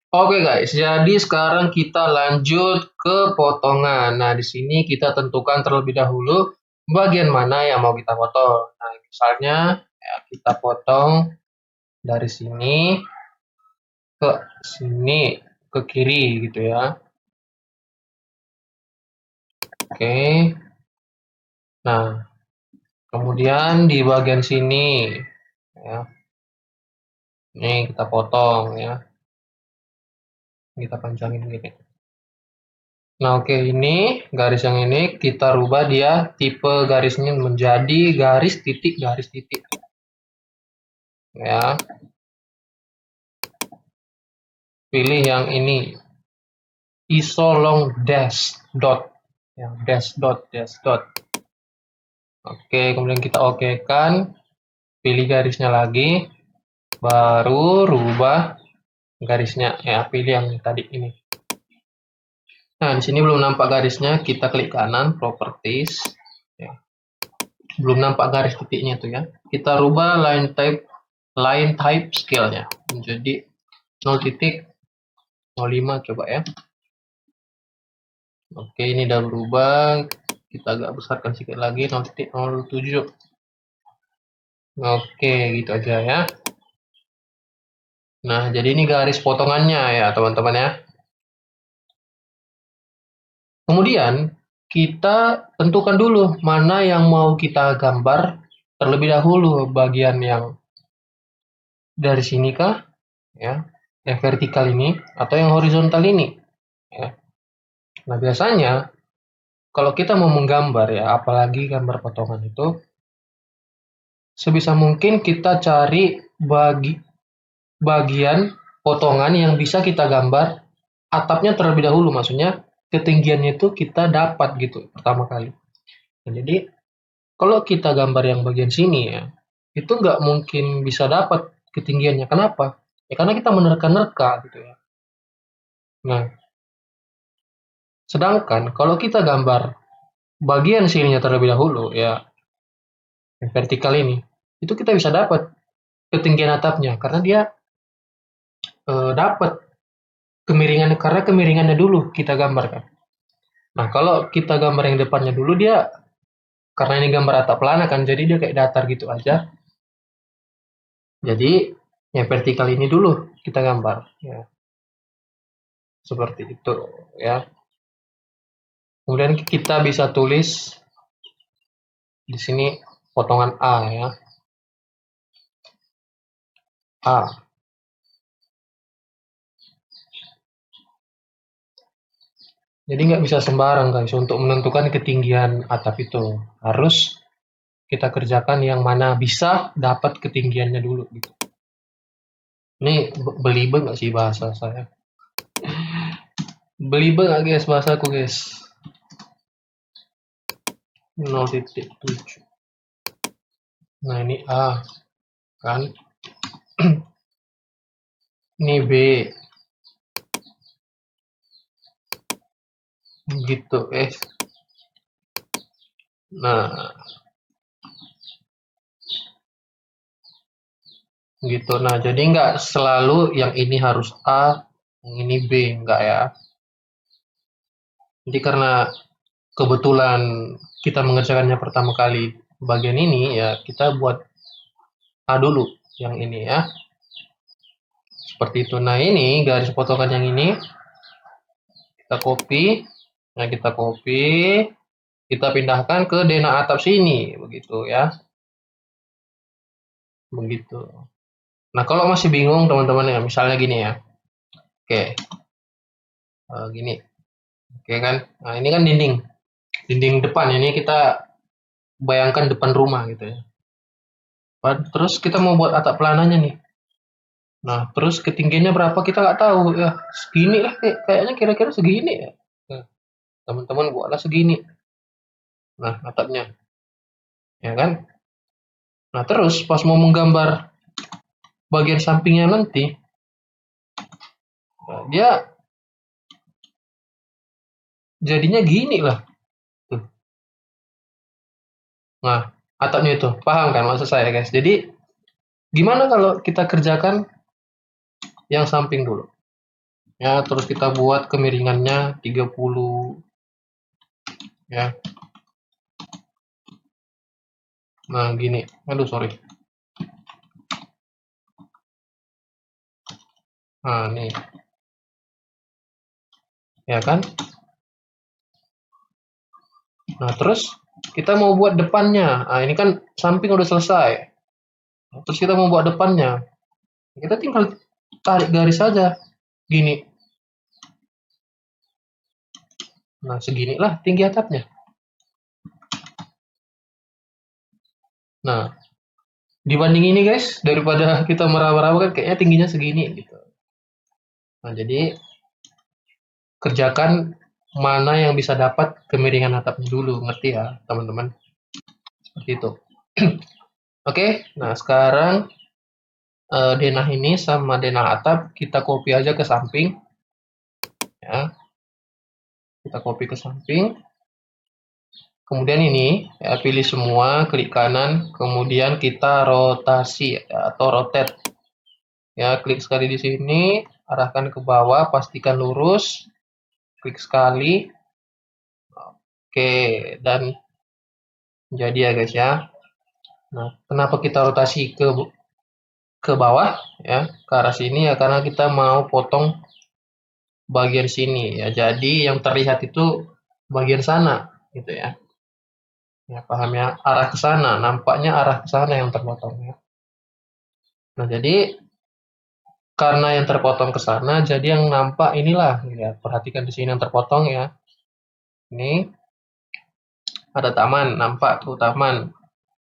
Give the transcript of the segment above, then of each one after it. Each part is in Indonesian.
Oke guys, jadi sekarang kita lanjut ke potongan. Nah, di sini kita tentukan terlebih dahulu bagian mana yang mau kita potong. Nah, misalnya ya, kita potong dari sini ke sini, ke kiri gitu ya. Oke. Nah, kemudian di bagian sini ya. Ini kita potong ya. Kita panjangin gini. Nah, oke, ini garis yang ini kita rubah dia tipe garisnya menjadi garis titik ya. Pilih yang ini, ISO long dash dot, yang dash dot. Oke, kemudian kita oke kan, pilih garisnya lagi, baru rubah garisnya ya, pilih yang tadi ini. Nah, di sini belum nampak garisnya, kita klik kanan, properties. Ya. Belum nampak garis titiknya tuh ya. Kita rubah line type scale-nya menjadi 0,05 coba ya. Oke, ini udah berubah. Kita agak besarkan sedikit lagi 0,07. Oke, gitu aja ya. Nah, jadi ini garis potongannya ya, teman-teman ya. Kemudian, kita tentukan dulu mana yang mau kita gambar terlebih dahulu, bagian yang dari sini kah, ya, yang vertikal ini, atau yang horizontal ini, ya. Nah, biasanya kalau kita mau menggambar ya, apalagi gambar potongan itu, sebisa mungkin kita cari bagian potongan yang bisa kita gambar atapnya terlebih dahulu, maksudnya ketinggiannya itu kita dapat gitu pertama kali. Nah, jadi kalau kita gambar yang bagian sini ya, itu nggak mungkin bisa dapat ketinggiannya. Kenapa? Ya karena kita menerka-nerka gitu ya. Nah, sedangkan kalau kita gambar bagian sininya terlebih dahulu ya, yang vertikal ini, itu kita bisa dapat ketinggian atapnya karena dia dapat kemiringan karena kemiringannya dulu kita gambarkan. Nah, kalau kita gambar yang depannya dulu dia karena ini gambar atap pelana kan, jadi dia kayak datar gitu aja. Jadi yang vertikal ini dulu kita gambar, ya seperti itu ya. Kemudian kita bisa tulis di sini potongan A ya, A. Jadi nggak bisa sembarang guys untuk menentukan ketinggian atap itu. Harus kita kerjakan yang mana bisa dapat ketinggiannya dulu gitu. Ini belibet nggak sih bahasa saya? Belibet nggak guys bahasaku guys? 0,7. Nah ini A kan, ini B gitu Nah gitu. Nah jadi nggak selalu yang ini harus A, yang ini B, nggak ya. Jadi karena kebetulan kita mengerjakannya pertama kali bagian ini ya kita buat A dulu yang ini ya. Seperti itu. Nah ini garis potongan yang ini kita copy. Nah kita copy, kita pindahkan ke denah atap sini begitu ya. Begitu. Nah kalau masih bingung teman-teman ya misalnya gini ya. Oke, gini. Oke kan. Nah ini kan dinding depan ini kita bayangkan depan rumah gitu ya. Terus kita mau buat atap pelananya nih. Nah, terus ketinggiannya berapa kita nggak tahu ya. Segini lah kayaknya kira-kira segini ya. Nah, teman-teman buatlah segini. Nah, atapnya, ya kan? Nah, terus pas mau menggambar bagian sampingnya nanti, nah, dia jadinya gini lah. Tuh. Nah, atapnya itu, paham kan maksud saya guys? Jadi, gimana kalau kita kerjakan yang samping dulu? Ya, terus kita buat kemiringannya 30 ya. Nah, gini. Aduh, sorry. Nah, nih. Ya kan? Nah, terus kita mau buat depannya. Nah, ini kan samping udah selesai. Nah, terus kita mau buat depannya. Kita tinggal tarik garis saja. Gini. Nah, seginilah tinggi atapnya. Nah, dibanding ini guys, daripada kita meraba-raba kan kayaknya tingginya segini gitu. Nah, jadi kerjakan mana yang bisa dapat kemiringan atapnya dulu, ngerti ya teman-teman? Seperti itu. Oke, nah sekarang denah ini sama denah atap kita copy aja ke samping ya. Kita copy ke samping. Kemudian ini ya, pilih semua, klik kanan, kemudian kita rotasi ya, atau rotate. Ya, klik sekali di sini, arahkan ke bawah, pastikan lurus, klik sekali. Oke, dan jadi ya guys ya. Nah, kenapa kita rotasi ke bawah ya, ke arah sini ya karena kita mau potong bagian sini ya. Jadi yang terlihat itu bagian sana gitu ya. Ya, paham ya? Arah ke sana, nampaknya arah ke sana yang terpotong ya. Nah, jadi karena yang terpotong ke sana, jadi yang nampak inilah ya. Perhatikan di sini yang terpotong ya. Ini ada taman, nampak tuh taman.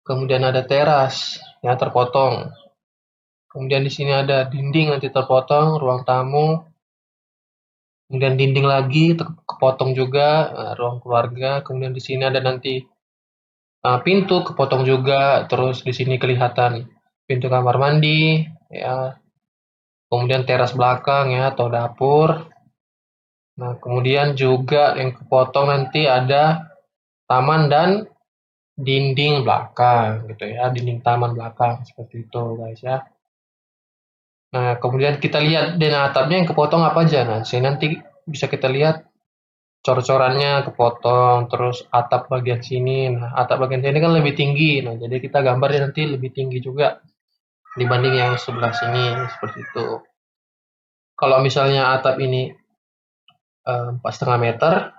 Kemudian ada teras yang terpotong. Kemudian di sini ada dinding nanti terpotong, ruang tamu. Kemudian dinding lagi kepotong juga, ruang keluarga. Kemudian di sini ada nanti pintu kepotong juga. Terus di sini kelihatan pintu kamar mandi, ya. Kemudian teras belakang ya atau dapur. Nah, kemudian juga yang kepotong nanti ada taman dan dinding belakang gitu ya, dinding taman belakang seperti itu guys ya. Nah, kemudian kita lihat denah atapnya yang kepotong apa aja. Nah, sini nanti bisa kita lihat cor-corannya kepotong, terus atap bagian sini. Nah, atap bagian sini kan lebih tinggi. Nah, jadi kita gambarnya nanti lebih tinggi juga dibanding yang sebelah sini seperti itu. Kalau misalnya atap ini 4,5 meter,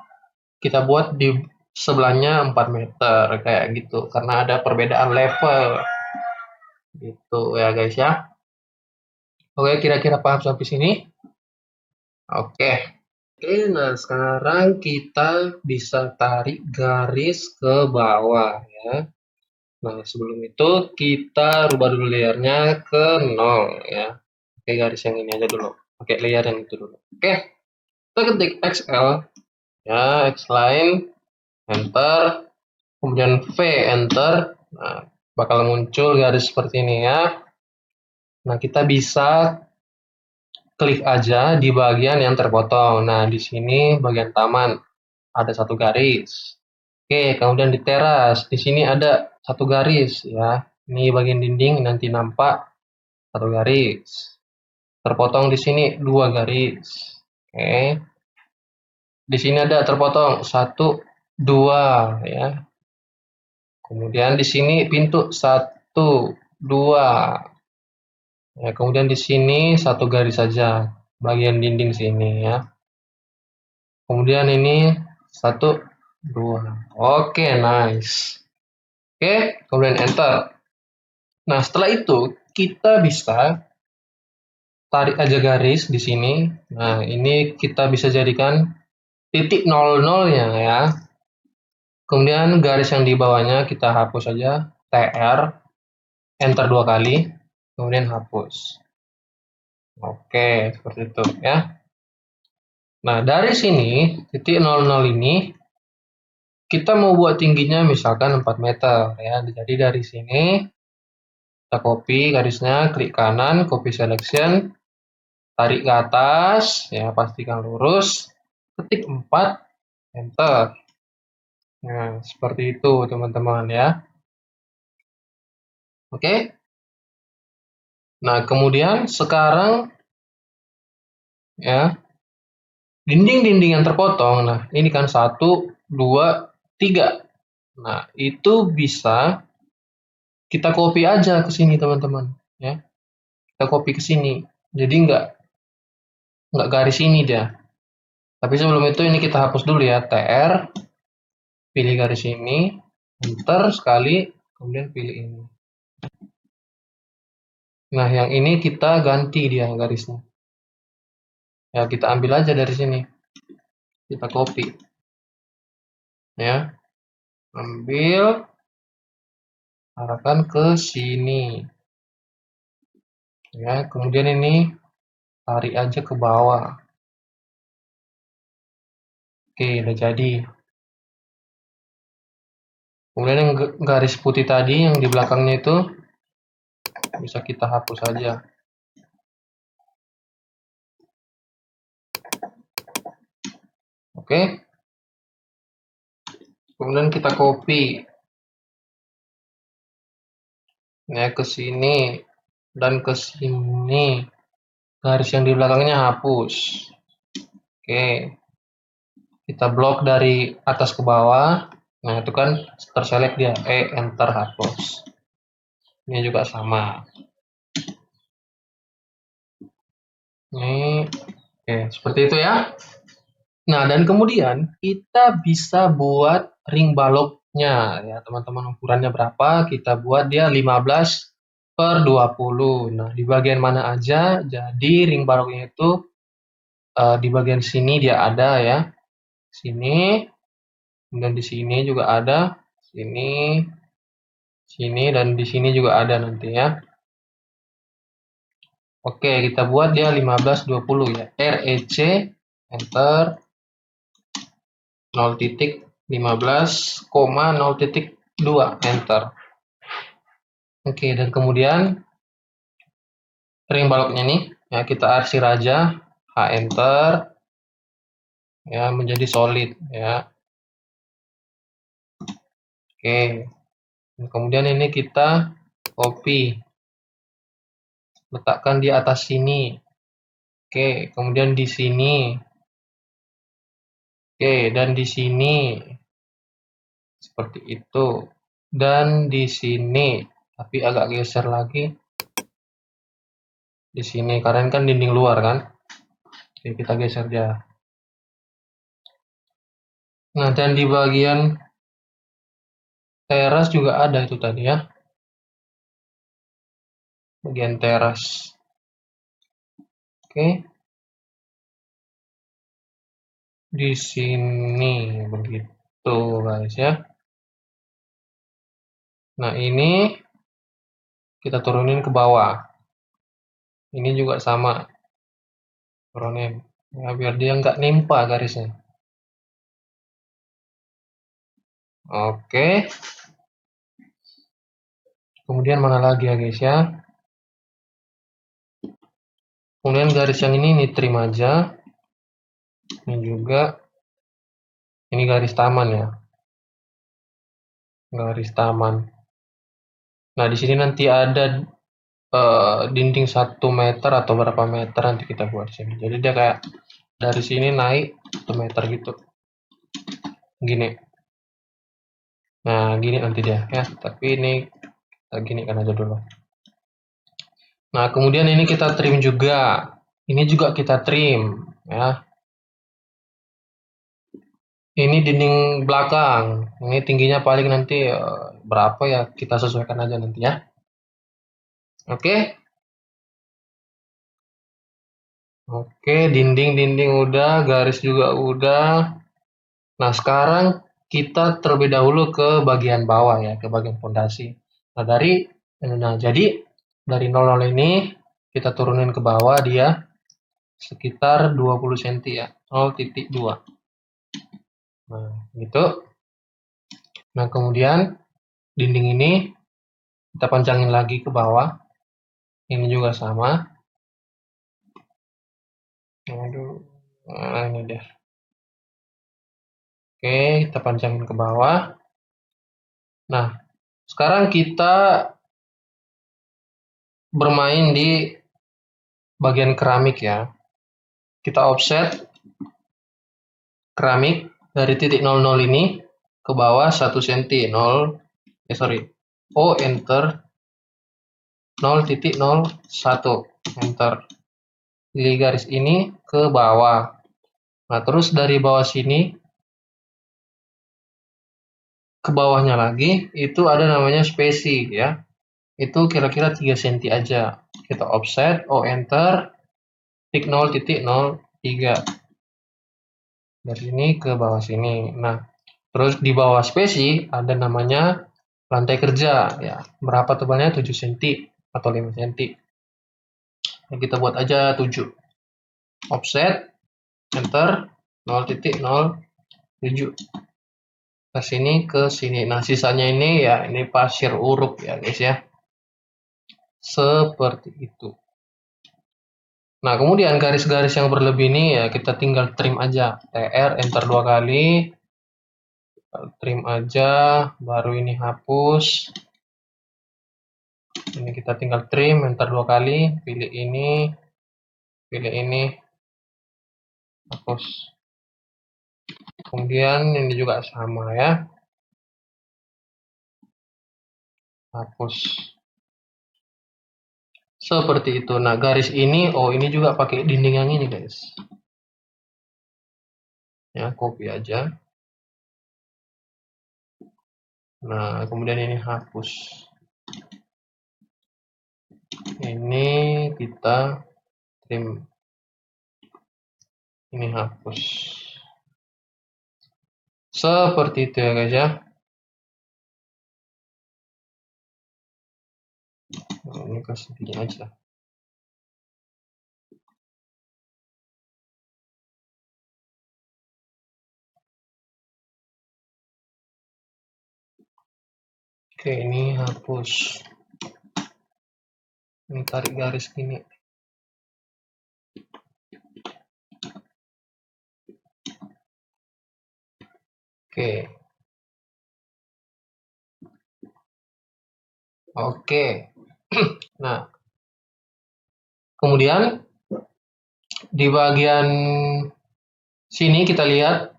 kita buat di sebelahnya 4 meter kayak gitu karena ada perbedaan level gitu ya guys ya. Oke, kira-kira paham sampai sini? Oke. Oke, nah sekarang kita bisa tarik garis ke bawah ya. Nah, sebelum itu kita rubah dulu layernya ke 0 ya. Oke, garis yang ini aja dulu. Oke, layer yang itu dulu. Oke, kita ketik XL ya, X line, enter, kemudian V, enter. Nah, bakal muncul garis seperti ini ya. Nah, kita bisa klik aja di bagian yang terpotong. Nah, di sini bagian taman ada satu garis. Oke, kemudian di teras, di sini ada satu garis ya. Ini bagian dinding nanti nampak satu garis. Terpotong di sini dua garis. Oke. Di sini ada terpotong satu, dua ya. Kemudian di sini pintu satu, dua. Ya, kemudian di sini satu garis saja bagian dinding sini ya. Kemudian ini satu, dua. Oke, nice. Oke, kemudian enter. Nah, setelah itu kita bisa tarik aja garis di sini. Nah, ini kita bisa jadikan titik 00-nya ya. Kemudian garis yang di bawahnya kita hapus saja, TR, enter dua kali, kemudian hapus. Oke, seperti itu ya. Nah, dari sini, titik 00 ini, kita mau buat tingginya misalkan 4 meter ya. Jadi dari sini, kita copy garisnya, klik kanan, copy selection, tarik ke atas, ya pastikan lurus, ketik 4, enter. Nah, seperti itu teman-teman ya. Oke. Nah, kemudian sekarang ya dinding-dinding yang terpotong. Nah, ini kan 1, 2, 3. Nah, itu bisa kita copy aja ke sini teman-teman, ya. Kita copy ke sini. Jadi nggak garis ini dia. Tapi sebelum itu ini kita hapus dulu ya, TR, pilih garis ini, enter sekali, kemudian pilih ini. Nah, yang ini kita ganti dia garisnya. Ya, kita ambil aja dari sini. Kita copy. Ya, ambil, arahkan ke sini. Ya, kemudian ini tarik aja ke bawah. Oke, udah jadi. Kemudian yang garis putih tadi yang di belakangnya itu bisa kita hapus saja. Oke. Kemudian kita copy ya ke sini dan ke sini. Garis yang di belakangnya hapus. Oke. Kita blok dari atas ke bawah. Nah, itu kan terselect dia. Enter hapus. Ini juga sama. Ini oke, seperti itu ya. Nah, dan kemudian kita bisa buat ring baloknya ya, teman-teman. Ukurannya berapa? Kita buat dia 15/20. Nah, di bagian mana aja? Jadi ring baloknya itu di bagian sini dia ada ya. Sini, kemudian di sini juga ada, sini, sini dan di sini juga ada nanti ya. Oke, kita buat dia 15/20 ya. REC enter 0.15,0.2 enter. Oke, dan kemudian ring baloknya nih ya kita arsir aja, H enter ya menjadi solid ya. Oke. Dan kemudian ini kita copy, letakkan di atas sini. Oke, kemudian di sini. Oke, dan di sini seperti itu. Dan di sini, tapi agak geser lagi di sini karena ini kan dinding luar kan. Oke, kita geser dia. Nah, dan di bagian teras juga ada itu tadi ya. Bagian teras. Oke. Di sini begitu guys ya. Nah, ini kita turunin ke bawah. Ini juga sama. Turunin. Ya, biar dia nggak nimpa garisnya. Oke. Kemudian mana lagi ya guys ya. Kemudian garis yang ini trim aja. Ini juga. Ini garis taman ya. Garis taman. Nah, di sini nanti ada dinding 1 meter atau berapa meter nanti kita buat di sini. Jadi dia kayak dari sini naik 1 meter gitu. Gini. Nah, gini nanti dia ya. Tapi ini kita gini kan aja dulu. Nah, kemudian ini kita trim juga. Ini juga kita trim ya. Ini dinding belakang. Ini tingginya paling nanti berapa ya? Kita sesuaikan aja nanti ya. Oke. Oke, dinding-dinding udah, garis juga udah. Nah, sekarang kita terlebih dahulu ke bagian bawah ya, ke bagian fondasi. Jadi dari 00 ini kita turunin ke bawah dia sekitar 20 cm ya, 0,2. Nah, gitu. Nah, kemudian dinding ini kita panjangin lagi ke bawah. Ini juga sama. Aduh, nah ini deh. Oke, kita panjangin ke bawah. Nah, sekarang kita bermain di bagian keramik ya. Kita offset keramik dari titik 00 ini ke bawah 1 cm. Enter 0,01 enter. Pilih garis ini ke bawah. Nah, terus dari bawah sini ke bawahnya lagi itu ada namanya spasi ya. Itu kira-kira 3 cm aja. Kita offset, enter, tik 0,03. Dari sini ke bawah sini. Nah, terus di bawah spasi ada namanya lantai kerja ya. Berapa tebalnya? 7 cm atau 5 cm. Nah, kita buat aja 7. Offset, enter 0,07. Ke sini ke sini. Nah, sisanya ini ya ini pasir uruk ya, guys ya. Seperti itu. Nah, kemudian garis-garis yang berlebih ini ya kita tinggal trim aja. TR enter 2 kali. Trim aja, baru ini hapus. Ini kita tinggal trim enter 2 kali, pilih ini, hapus. Kemudian ini juga sama ya. Hapus. Seperti itu. Nah, garis ini, ini juga pakai dinding yang ini, guys. Ya, copy aja. Nah, kemudian ini hapus. Ini kita trim. Ini hapus. Seperti itu ya, guys ya. Nah, ini kasih gini aja. Oke, ini hapus. Ini tarik garis gini. Oke. Oke. Nah, kemudian di bagian sini kita lihat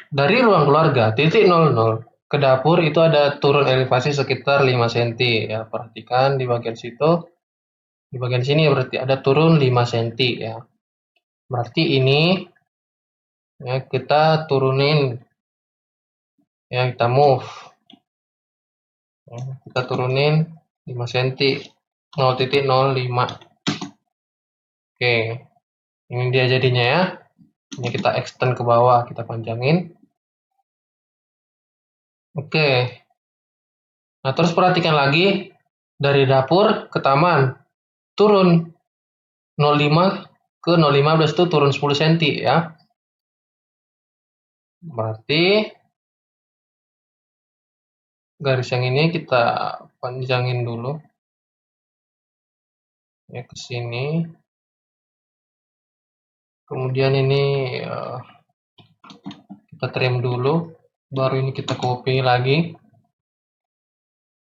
dari ruang keluarga titik 00 ke dapur itu ada turun elevasi sekitar 5 cm ya. Perhatikan di bagian situ, di bagian sini berarti ada turun 5 cm ya. Berarti ini ya kita turunin ya, kita move ya, kita turunin 5 cm 0,05. Oke, ini dia jadinya ya. Ini kita extend ke bawah, kita panjangin. Oke. Nah, terus perhatikan lagi dari dapur ke taman. Turun 0,5 ke 0,15 itu turun 10 cm ya. Berarti garis yang ini kita panjangin dulu. Ya ke sini. Kemudian ini kita trim dulu. Baru ini kita copy lagi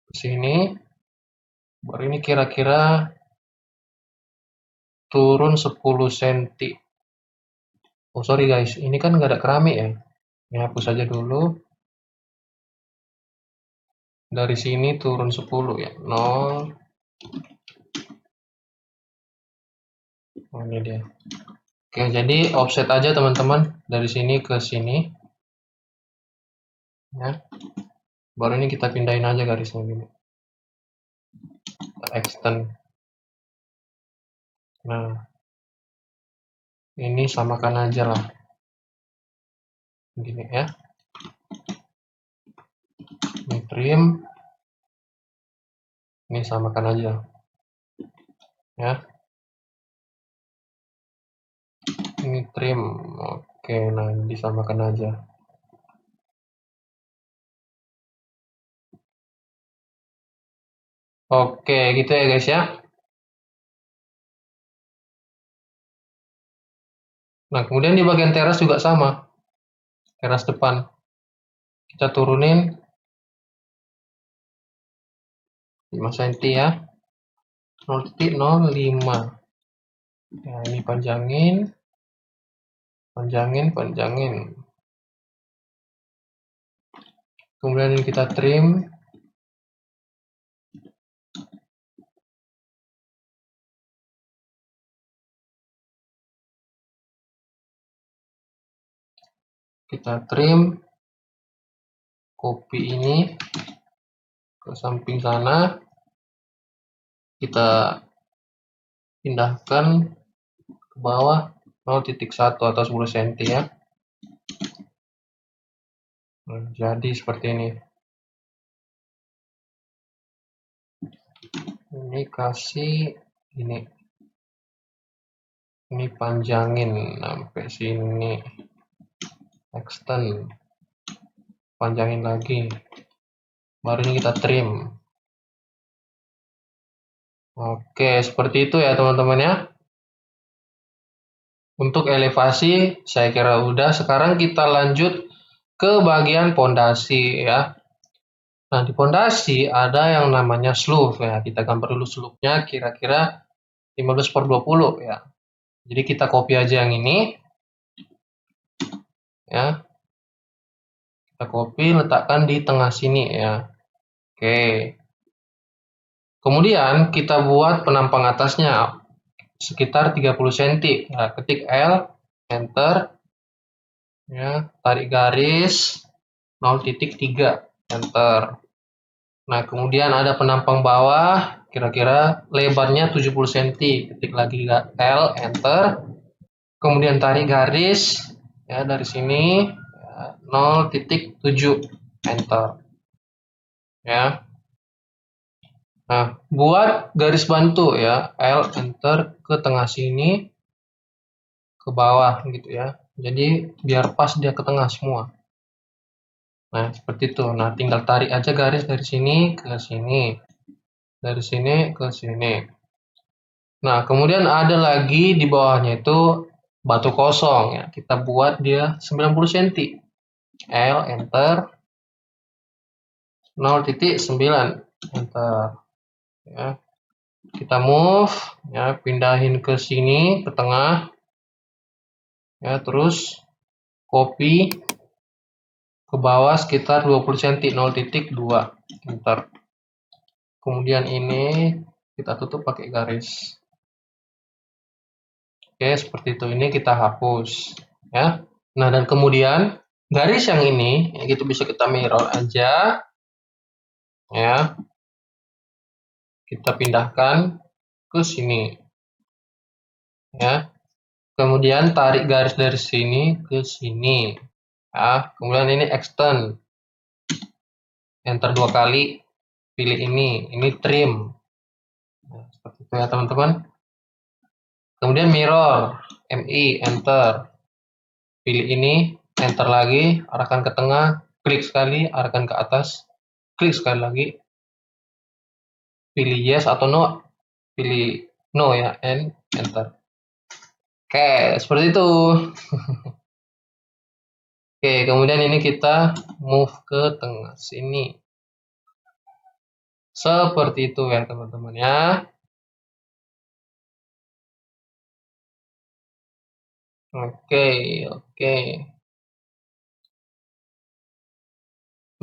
ke sini. Baru ini kira-kira turun 10 cm. Oh sorry guys, ini kan nggak ada keramik ya. Ini hapus saja dulu. Dari sini turun 10 ya. 0. Oh, ini dia. Oke, jadi offset aja teman-teman dari sini ke sini. Ya. Baru ini kita pindahin aja garisnya gini. Kita extend. Nah, ini samakan aja lah. Gini ya. Ini trim. Ini samakan aja. Ya. Ini trim. Oke, nah disamakan aja. Oke, gitu ya guys ya. Nah, kemudian di bagian teras juga sama. Teras depan. Kita turunin 5 cm ya. 0,05. Ya, ini panjangin. panjangin. Kemudian ini kita trim. Kita trim, copy ini ke samping sana, kita pindahkan ke bawah 0,1 atau 10 cm ya. Jadi seperti ini. Ini kasih ini panjangin sampai sini, extend, panjangin lagi, baru ini kita trim. Oke, seperti itu ya teman-teman ya. Untuk elevasi saya kira udah. Sekarang kita lanjut ke bagian pondasi ya. Nah, di pondasi ada yang namanya slope ya. Kita gambar dulu slope-nya kira-kira 15/20 ya. Jadi kita copy aja yang ini ya. Kita copy, letakkan di tengah sini ya. Oke. Kemudian kita buat penampang atasnya sekitar 30 cm. Nah, ketik L, enter, ya, tarik garis 0,3, enter. Nah, kemudian ada penampang bawah, kira-kira lebarnya 70 cm. Ketik lagi L, enter. Kemudian tarik garis, ya, dari sini, ya, 0,7, enter. Ya. Nah, buat garis bantu ya, L, enter, ke tengah sini, ke bawah gitu ya. Jadi biar pas dia ke tengah semua. Nah, seperti itu. Nah, tinggal tarik aja garis dari sini ke sini. Dari sini ke sini. Nah, kemudian ada lagi di bawahnya itu batu kosong ya. Kita buat dia 90 cm. L, enter. 0,9, enter. Ya. Kita move, ya, pindahin ke sini, ke tengah. Ya, terus copy ke bawah sekitar 20 cm, 0,2, enter. Kemudian ini kita tutup pakai garis. Oke, seperti itu. Ini kita hapus ya. Nah, dan kemudian garis yang ini ya, gitu bisa kita mirror aja ya. Kita pindahkan ke sini ya. Kemudian tarik garis dari sini ke sini ya. Kemudian ini extend, enter 2 kali, pilih ini trim. Nah, seperti itu ya teman-teman. Kemudian mirror, MI, enter, pilih ini, enter lagi, arahkan ke tengah, klik sekali, arahkan ke atas, klik sekali lagi, pilih yes atau no, pilih no ya, enter. Oke, seperti itu. Oke, kemudian ini kita move ke tengah sini. Seperti itu ya teman-teman ya. Oke.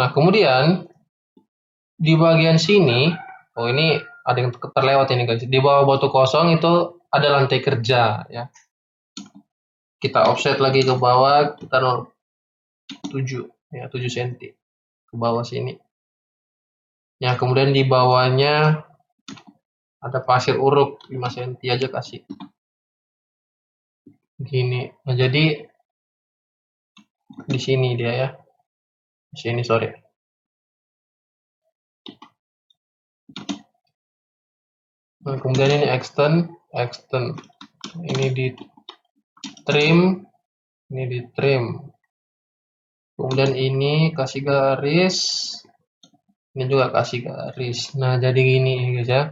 Nah, kemudian di bagian sini, oh ini ada yang terlewat ini guys. Di bawah batu kosong itu ada lantai kerja ya. Kita offset lagi ke bawah, kita 0,7 ya, 7 cm ke bawah sini. Ya, kemudian di bawahnya ada pasir uruk 5 cm aja kasih. Gini. Nah, jadi di sini dia ya. Di sini, sorry. Nah, kemudian ini extend. Ini di trim, ini di trim. Kemudian ini kasih garis. Ini juga kasih garis. Nah, jadi gini guys ya.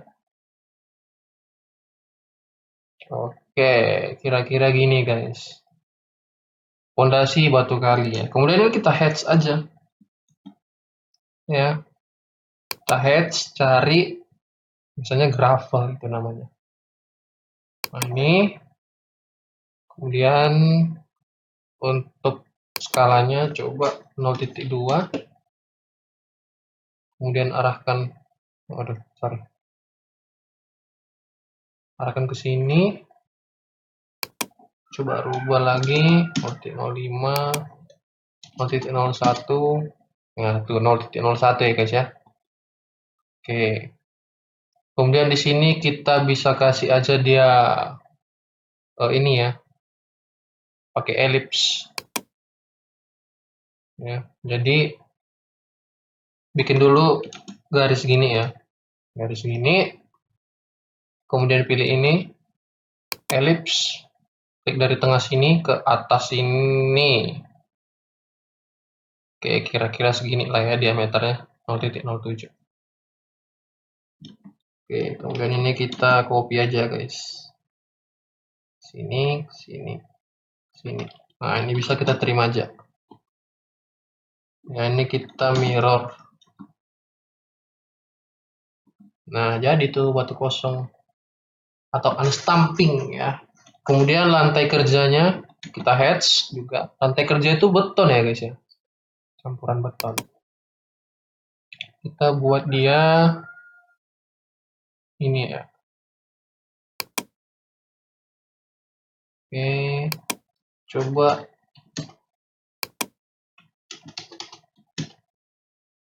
Oke, kira-kira gini guys. Pondasi batu kali ya. Kemudian ini kita hatch aja. Ya. Kita hatch, cari misalnya gravel itu namanya. Nah, ini kemudian Untuk skalanya coba 0,2, kemudian arahkan, arahkan ke sini, coba rubah lagi 0,05, 0,01, ya tuh 0,01 ya guys ya. Oke, kemudian di sini kita bisa kasih aja dia ini ya, pakai elips ya. Jadi bikin dulu garis gini ya, garis gini, kemudian pilih ini elips, klik dari tengah sini ke atas sini. Oke, kira-kira segini lah ya diameternya, 0,07. Oke, kemudian ini kita copy aja guys, sini, sini, sini. Nah, ini bisa kita terima aja ya. Ini kita mirror. Nah, jadi tuh batu kosong atau unstamping ya. Kemudian lantai kerjanya kita hatch juga. Lantai kerja itu beton ya guys ya, campuran beton. Kita buat dia ini ya. Oke, coba.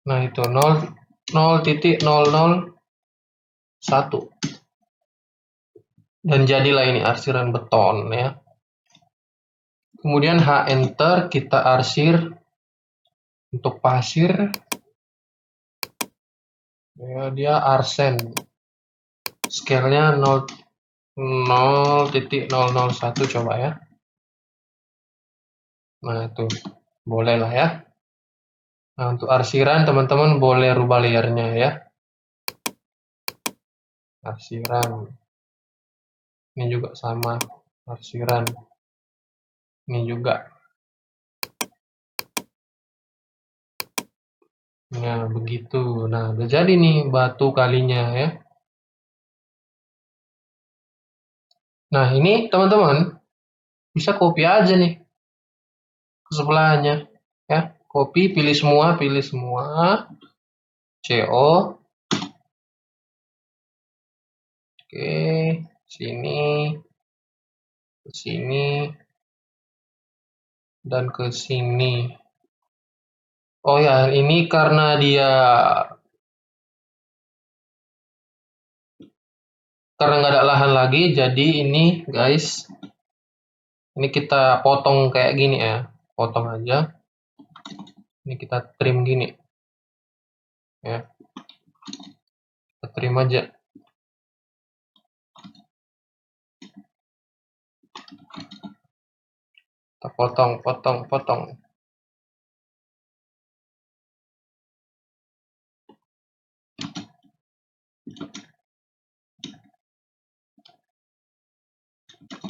Nah, itu 0,001. Dan jadilah ini arsiran beton ya. Kemudian H enter, kita arsir untuk pasir. Ya, dia arsen. Scale-nya 0,001 coba ya. Nah, itu boleh lah ya. Nah, untuk arsiran teman-teman boleh rubah layernya ya. Arsiran. Ini juga sama, arsiran. Ini juga. Nah, begitu. Nah, udah jadi nih batu kalinya ya. Nah, ini teman-teman bisa copy aja nih ke sebelahnya ya. Copy, pilih semua, CO. Oke, sini, ke sini, dan ke sini. Oh ya, ini karena dia nggak ada lahan lagi, jadi ini guys, ini kita potong kayak gini ya, potong aja. Ini kita trim gini ya, kita trim aja. Kita potong, potong.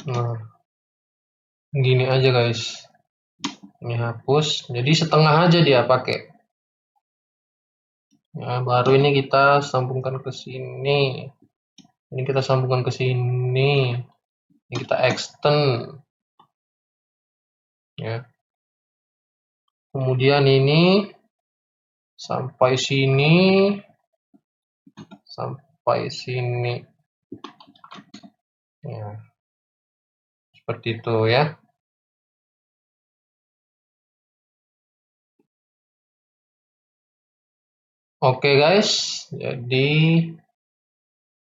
Nah, gini aja guys. Ini hapus, jadi setengah aja dia pakai. Ya, baru ini kita sambungkan ke sini. Ini kita sambungkan ke sini. Ini kita extend. Ya. Kemudian ini sampai sini, sampai sini. Ya. Seperti itu ya. Oke guys, jadi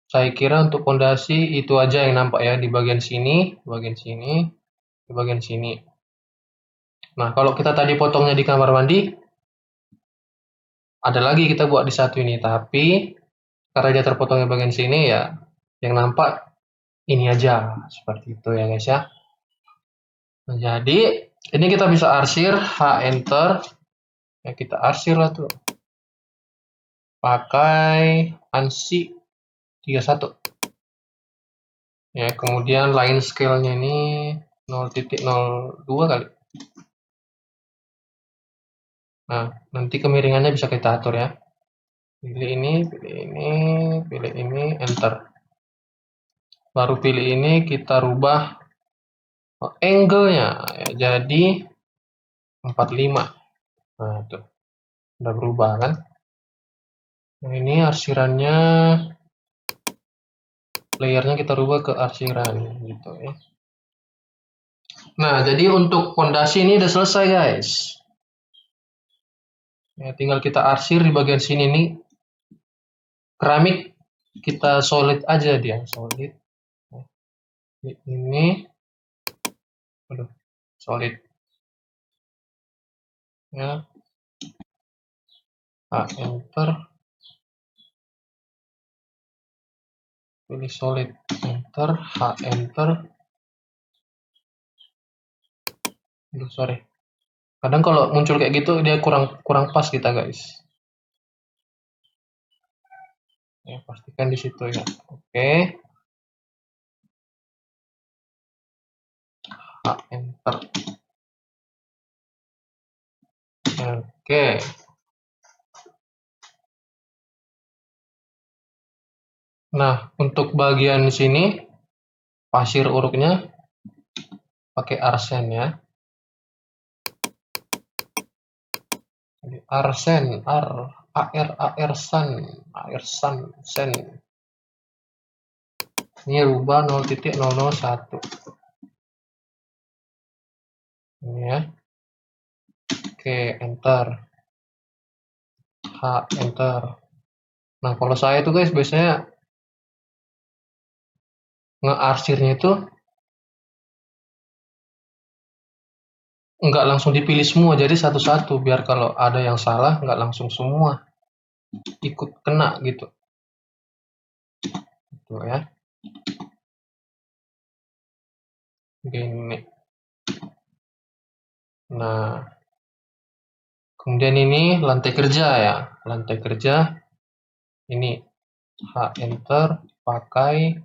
saya kira untuk fondasi itu aja yang nampak ya di bagian sini, di bagian sini. Nah, kalau kita tadi potongnya di kamar mandi, ada lagi kita buat di satu ini, tapi karena dia terpotongnya bagian sini ya, yang nampak ini aja, seperti itu ya guys ya. Nah, jadi ini kita bisa arsir, H enter, ya kita arsir lah tuh, pakai ANSI 31. Ya, kemudian line scale-nya ini 0,02 kali. Nah, nanti kemiringannya bisa kita atur ya. Pilih ini, pilih ini, enter. Baru pilih ini, kita rubah angle-nya ya, jadi 45. Nah, itu udah berubah kan. Nah, ini arsirannya, layernya kita rubah ke arsiran gitu ya. Nah, jadi untuk fondasi ini udah selesai guys. Ya, tinggal kita arsir di bagian sini nih. Keramik kita solid aja dia, solid. Ini, aduh, solid ya. Enter, pilih solid, enter, enter. Aduh, sorry. Kadang kalau muncul kayak gitu dia kurang kurang pas kita guys. Ya, pastikan di situ ya. Oke. Enter. Oke. Nah, untuk bagian sini pasir uruknya pakai arsen ya. Jadi arsen, arsan, sen. Ini rubah 0,001. Ini ya. Oke, enter. Enter. Nah, kalau saya itu guys biasanya ngearsirnya itu nggak langsung dipilih semua, jadi satu-satu biar kalau ada yang salah nggak langsung semua ikut kena gitu. Tuh ya. Gini. Nah, kemudian ini lantai kerja ya. Lantai kerja ini enter pakai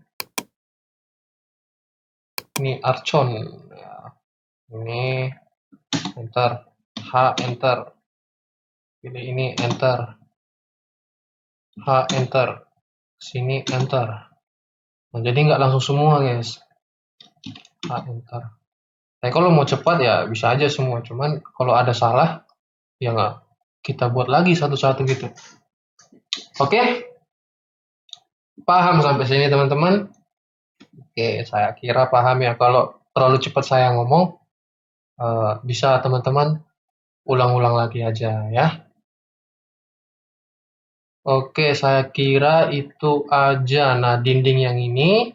ini archon ya. Ini enter enter. Pilih ini enter. Enter. Sini enter. Nah, jadi nggak langsung semua guys. Enter. Kalau mau cepat ya bisa aja semua, cuman kalau ada salah ya nggak kita buat lagi satu-satu gitu. Oke, paham sampai sini teman-teman? Oke, saya kira paham ya. Kalau terlalu cepat saya ngomong, bisa teman-teman ulang-ulang lagi aja ya. Oke, saya kira itu aja. Nah, dinding yang ini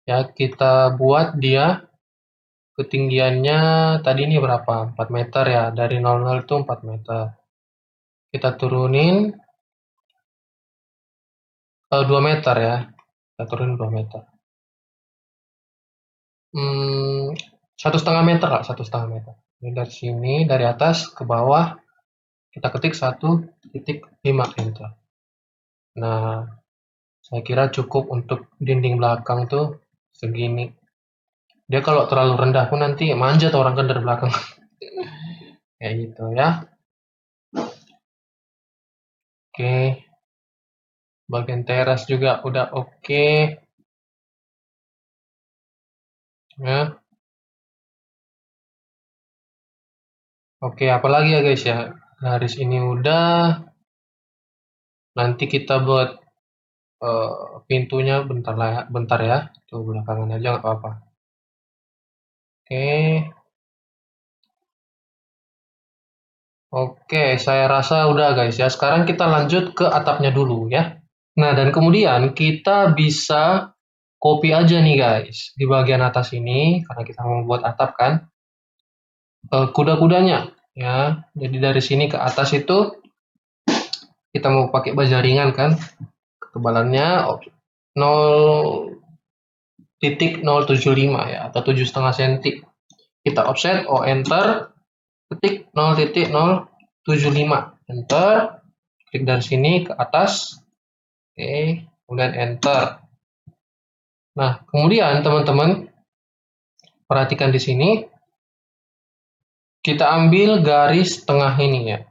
ya kita buat dia ketinggiannya tadi ini berapa? 4 meter ya. Dari 00 itu 4 meter. Kita turunin 2 meter ya. Kita turunin 2 meter. 1,5 meter lah, 1,5 meter. Ini dari sini, dari atas ke bawah, kita ketik 1,5 meter. Nah, saya kira cukup untuk dinding belakang tuh segini. Dia kalau terlalu rendah pun nanti manjat orang kan dari belakang. Kayak gitu ya. Oke. Bagian teras juga udah oke. Ya. Oke, apalagi ya guys ya. Garis ini udah. Nanti kita buat pintunya bentar lah ya, bentar ya. Tuh belakangan aja nggak apa-apa. Oke. Oke, saya rasa udah guys ya. Sekarang kita lanjut ke atapnya dulu ya. Nah, dan kemudian kita bisa copy aja nih guys di bagian atas ini karena kita mau buat atap kan. Kuda-kudanya ya. Jadi dari sini ke atas itu kita mau pakai baja ringan kan. Ketebalannya 0,075 ya atau 7,5 cm. Kita offset, enter, ketik 0,075, enter, klik dari sini ke atas, oke, kemudian enter. Nah, kemudian teman-teman perhatikan di sini, kita ambil garis tengah ini ya,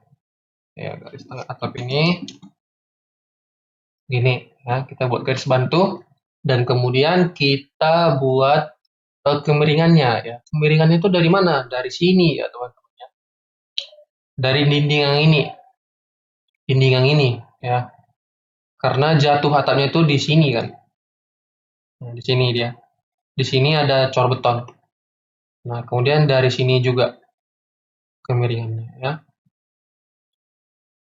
garis tengah atap ini, gini ya, kita buat garis bantu, dan kemudian kita buat kemiringannya ya. Kemiringannya itu dari mana? Dari sini ya teman-teman. Dari dinding yang ini ya. Karena jatuh atapnya itu di sini kan. Nah, di sini dia. Di sini ada cor beton. Nah, kemudian dari sini juga kemiringannya ya.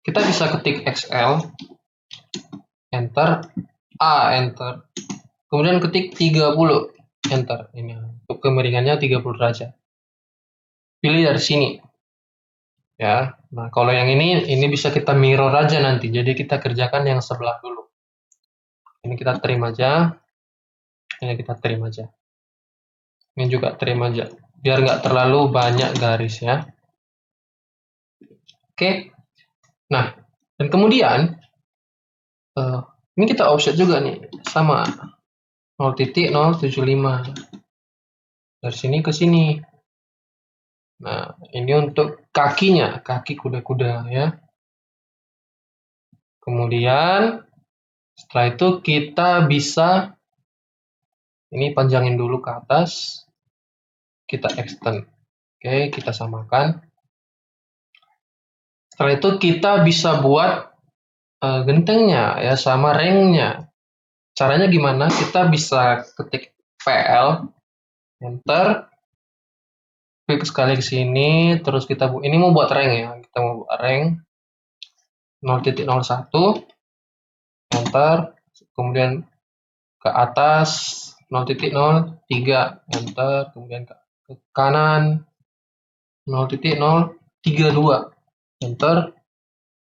Kita bisa ketik XL, enter, enter. Kemudian ketik 30, enter. Ini untuk kemiringannya 30 derajat. Pilih dari sini ya. Nah, kalau yang ini bisa kita mirror aja nanti. Jadi kita kerjakan yang sebelah dulu. Ini kita trim aja. Ini kita trim aja. Ini juga trim aja. Biar nggak terlalu banyak garis ya. Oke. Nah, dan kemudian ini kita offset juga nih. Sama 0,075. Dari sini ke sini. Nah, ini untuk kakinya, kaki kuda-kuda ya. Kemudian setelah itu kita bisa ini panjangin dulu ke atas. Kita extend. Oke, kita samakan. Setelah itu kita bisa buat gentengnya ya sama ringnya. Caranya gimana? Kita bisa ketik PL, enter, klik sekali ke sini, terus kita ini mau buat rank ya. Kita mau buat rank 0,01, enter, kemudian ke atas 0,03, enter, kemudian ke kanan 0,032, enter,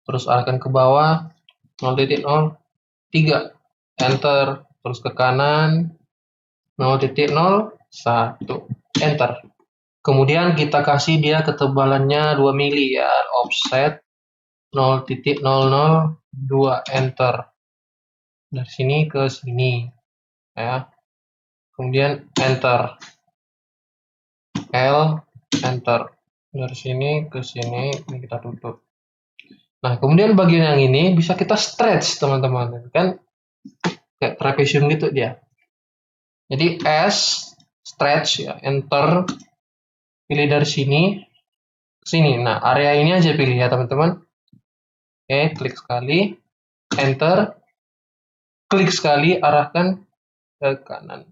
terus arahkan ke bawah 0,03, enter, terus ke kanan 0,01, enter. Kemudian kita kasih dia ketebalannya 2 mili ya, offset 0,002, enter. Dari sini ke sini ya. Kemudian enter. L, enter. Dari sini ke sini, ini kita tutup. Nah, kemudian bagian yang ini bisa kita stretch, teman-teman. Kan kayak trapezium gitu dia. Jadi S, stretch ya, enter. Pilih dari sini ke sini. Nah, area ini aja pilih ya, teman-teman. Oke, klik sekali, enter. Klik sekali, arahkan ke kanan.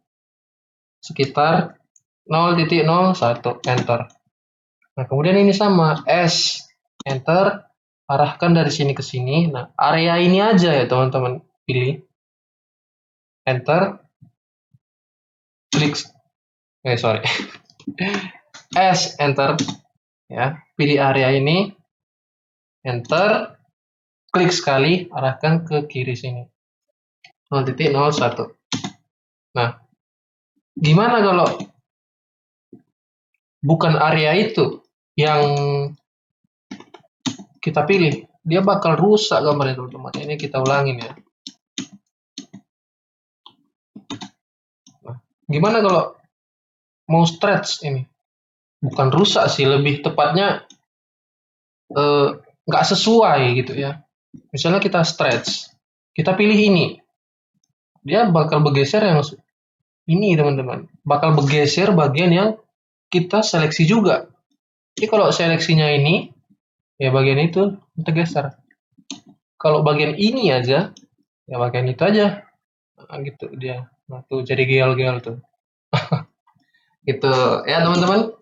Sekitar 0,01, enter. Nah, kemudian ini sama, S, enter, arahkan dari sini ke sini. Nah, area ini aja ya teman-teman, pilih, enter, klik, sorry, S, enter, ya, pilih area ini, enter, klik sekali, arahkan ke kiri sini, 0,01. Nah, gimana kalau bukan area itu yang kita pilih? Dia bakal rusak gambarnya teman-teman. Ini kita ulangin ya. Nah, gimana kalau mau stretch ini? Bukan rusak sih, lebih tepatnya nggak sesuai gitu ya. Misalnya kita stretch, kita pilih ini, dia bakal bergeser yang ini teman-teman, bakal bergeser bagian yang kita seleksi juga. Jadi kalau seleksinya ini, ya bagian itu tergeser. Kalau bagian ini aja, ya bagian itu aja, nah, gitu dia. Nah tuh jadi gel-gel tuh. Gitu ya teman-teman.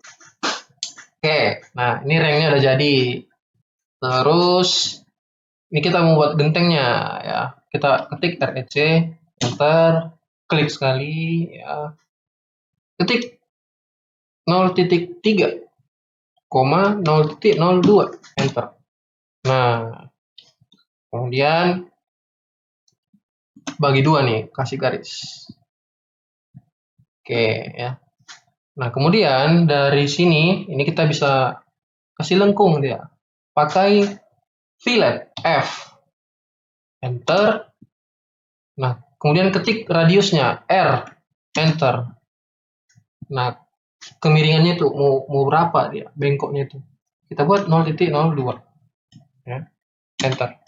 Oke, nah ini ringnya udah jadi. Terus ini kita membuat gentengnya ya. Kita ketik REC, enter, klik sekali ya. Ketik 0,3, 0,02, enter. Nah, kemudian bagi dua nih, kasih garis. Oke ya. Nah, kemudian dari sini ini kita bisa kasih lengkung dia. Pakai fillet F. Enter. Nah, kemudian ketik radiusnya R. Enter. Nah, kemiringannya itu mau berapa dia? Bengkoknya itu. Kita buat 0,02. Ya. Enter.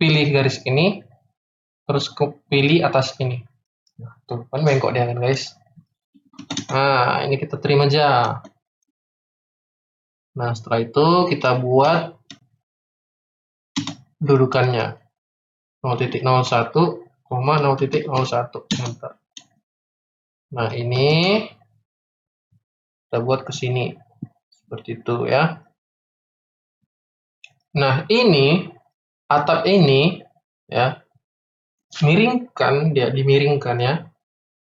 Pilih garis ini, terus pilih atas ini. Nah, tuh kan bengkok dia kan guys. Nah, ini kita terima aja. Nah, setelah itu kita buat dudukannya 0.01, 0.01. Enter. Nah, ini kita buat ke sini. Seperti itu ya. Nah, ini atap ini ya, dimiringkan ya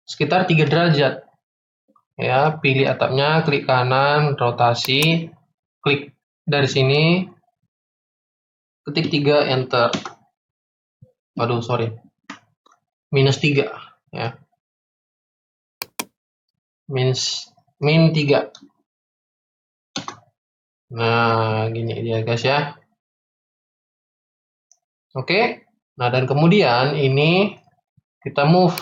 sekitar 3 derajat. Ya, pilih atapnya, klik kanan, rotasi, klik dari sini, ketik 3, enter. Waduh, sorry. -3 ya. Min 3. Nah, gini dia guys ya. Oke. Nah, dan kemudian ini kita move.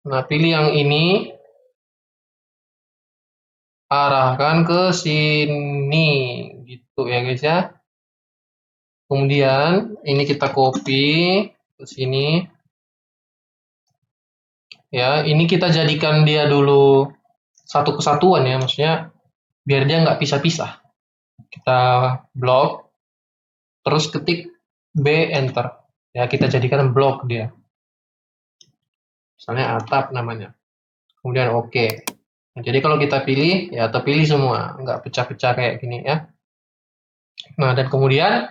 Nah, pilih yang ini, arahkan ke sini gitu ya guys ya. Kemudian ini kita copy ke sini. Ya, ini kita jadikan dia dulu satu kesatuan ya, maksudnya biar dia nggak pisah-pisah. Kita blok, terus ketik B, enter. Ya, kita jadikan blok dia. Misalnya atap namanya. Kemudian oke. Nah, jadi kalau kita pilih, ya terpilih semua, nggak pecah-pecah kayak gini ya. Nah, dan kemudian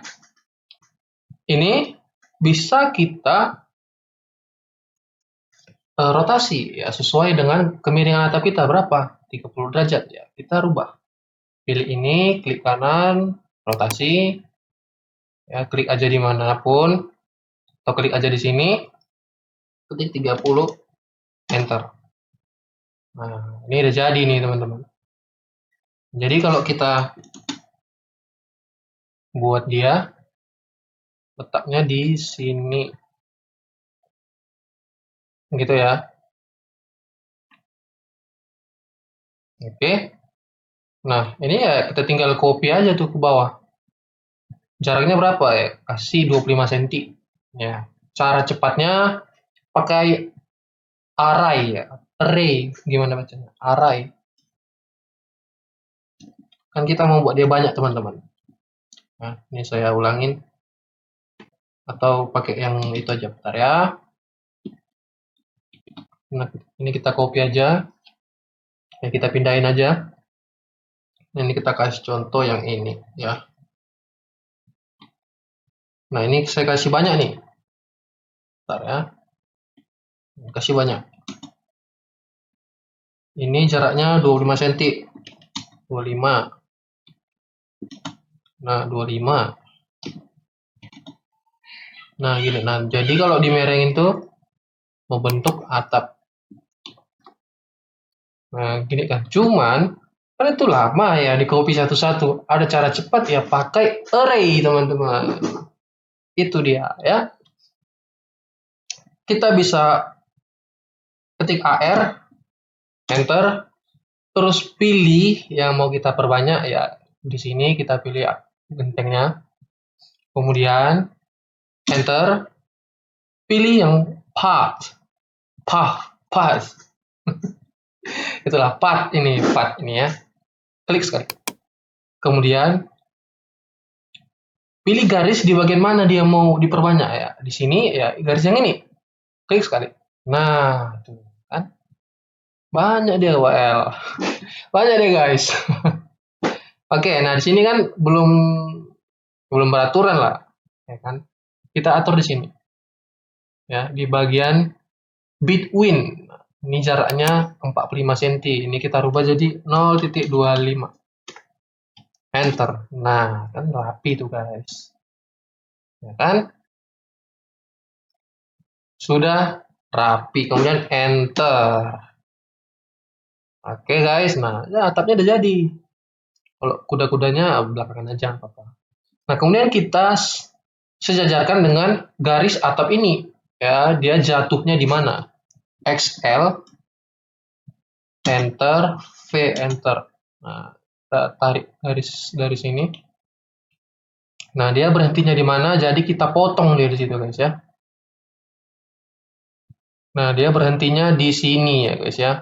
ini bisa kita rotasi ya sesuai dengan kemiringan atap kita berapa? 30 derajat ya. Kita rubah. Pilih ini, klik kanan, rotasi, ya klik aja dimanapun, atau klik aja di sini, ketik 30, enter. Nah, ini udah jadi nih teman-teman. Jadi kalau kita buat dia, letaknya di sini, gitu ya. Oke. Nah, ini ya kita tinggal copy aja tuh ke bawah. Jaraknya berapa ya? Kasih 25 cm. Ya. Cara cepatnya pakai array ya. Array, gimana bacanya? Array. Kan kita mau buat dia banyak teman-teman. Nah, ini saya ulangin. Atau pakai yang itu aja, bentar ya. Nah, ini kita copy aja. Ya, kita pindahin aja. Ini kita kasih contoh yang ini ya. Nah, ini saya kasih banyak nih. Bentar ya. Kasih banyak. Ini jaraknya 25 cm. 25. Nah, 25. Nah, gini. Nah, jadi kalau dimerengin tuh membentuk atap. Nah, gini kan. Cuman kan itu lama ya di copy satu-satu. Ada cara cepat ya pakai array, teman-teman. Itu dia ya. Kita bisa ketik AR, enter, terus pilih yang mau kita perbanyak ya. Di sini kita pilih gentengnya. Kemudian enter, pilih yang path. Itulah path ini ya. Klik sekali. Kemudian pilih garis di bagian mana dia mau diperbanyak ya. Di sini ya garis yang ini. Klik sekali. Nah, tuh kan. Banyak dia WL. Banyak deh guys. Oke, nah di sini kan belum beraturan lah, ya kan? Kita atur di sini. Ya, di bagian between. Ini jaraknya 45 cm. Ini kita rubah jadi 0.25. Enter. Nah, kan rapi tuh guys. Ya kan? Sudah rapi. Kemudian enter. Oke guys, nah ya, atapnya udah jadi. Kalau kuda-kudanya belakangan aja apa-apa. Nah, kemudian kita sejajarkan dengan garis atap ini. Ya, dia jatuhnya di mana? XL, enter, V, enter. Nah, kita tarik garis dari sini. Nah, dia berhentinya di mana? Jadi kita potong dia di situ, guys ya. Nah, dia berhentinya di sini ya guys ya.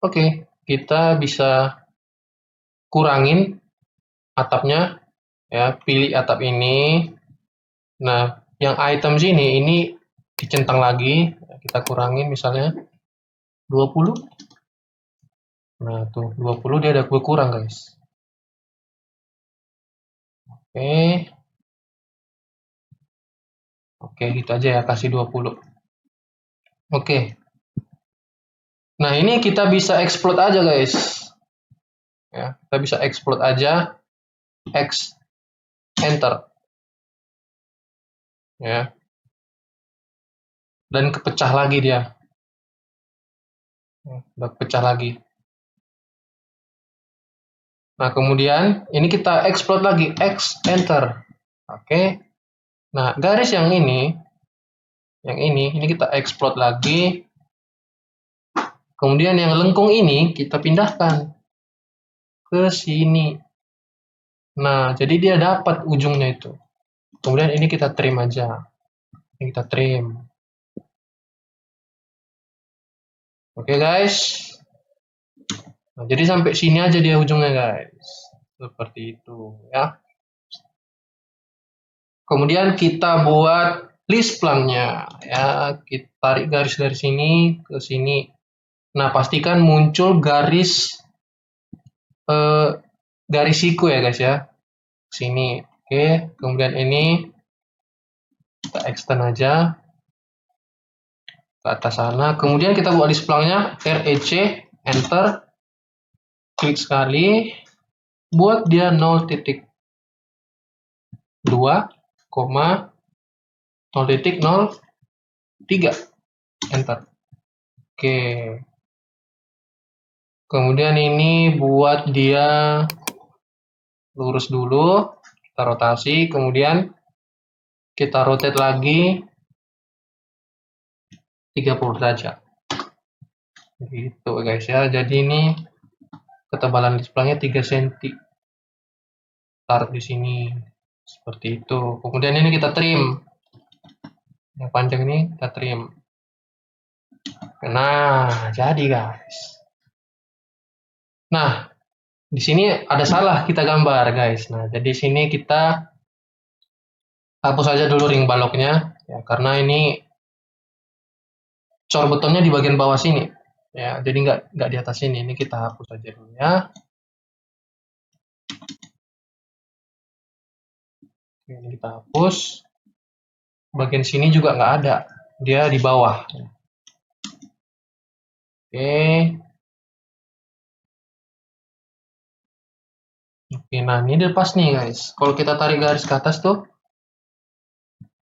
Oke, kita bisa kurangin atapnya ya, pilih atap ini. Nah, yang item sini ini dicentang lagi, kita kurangin misalnya 20. Nah, tuh 20 dia ada berkurang guys. Oke. Oke, gitu aja ya, kasih 20. Oke. Nah, ini kita bisa explode aja guys. Ya, kita bisa explode aja, X enter ya. Dan kepecah lagi dia. Udah pecah lagi. Nah, kemudian ini kita explode lagi, X enter. Oke. Nah, garis yang ini kita explode lagi. Kemudian yang lengkung ini kita pindahkan ke sini. Nah, jadi dia dapat ujungnya itu. Kemudian ini kita trim aja. Ini kita trim. Oke guys. Nah, jadi sampai sini aja dia ujungnya guys. Seperti itu ya. Kemudian kita buat list plan-nya ya. Kita tarik garis dari sini ke sini. Nah, pastikan muncul garis eh, garis siku ya guys ya. Sini. Oke, kemudian ini kita extend aja ke atas sana. Kemudian kita buat list plan-nya REC enter, klik sekali, buat dia 0,2, 0,03, enter. Oke. Kemudian ini buat dia lurus dulu, kita rotasi, kemudian kita rotate lagi 30 derajat. Gitu guys ya. Jadi ini ketebalan displaynya 3 cm. Taruh di sini. Seperti itu. Kemudian ini kita trim. Yang panjang ini kita trim. Nah, jadi guys. Nah, di sini ada salah kita gambar guys. Nah, jadi sini kita hapus aja dulu ring baloknya ya, karena ini cor betonnya di bagian bawah sini ya, jadi nggak di atas sini. Ini kita hapus aja dulu ya. Oke, ini kita hapus. Bagian sini juga nggak ada, dia di bawah. Oke. Oke, nah ini udah pas nih guys. Kalau kita tarik garis ke atas tuh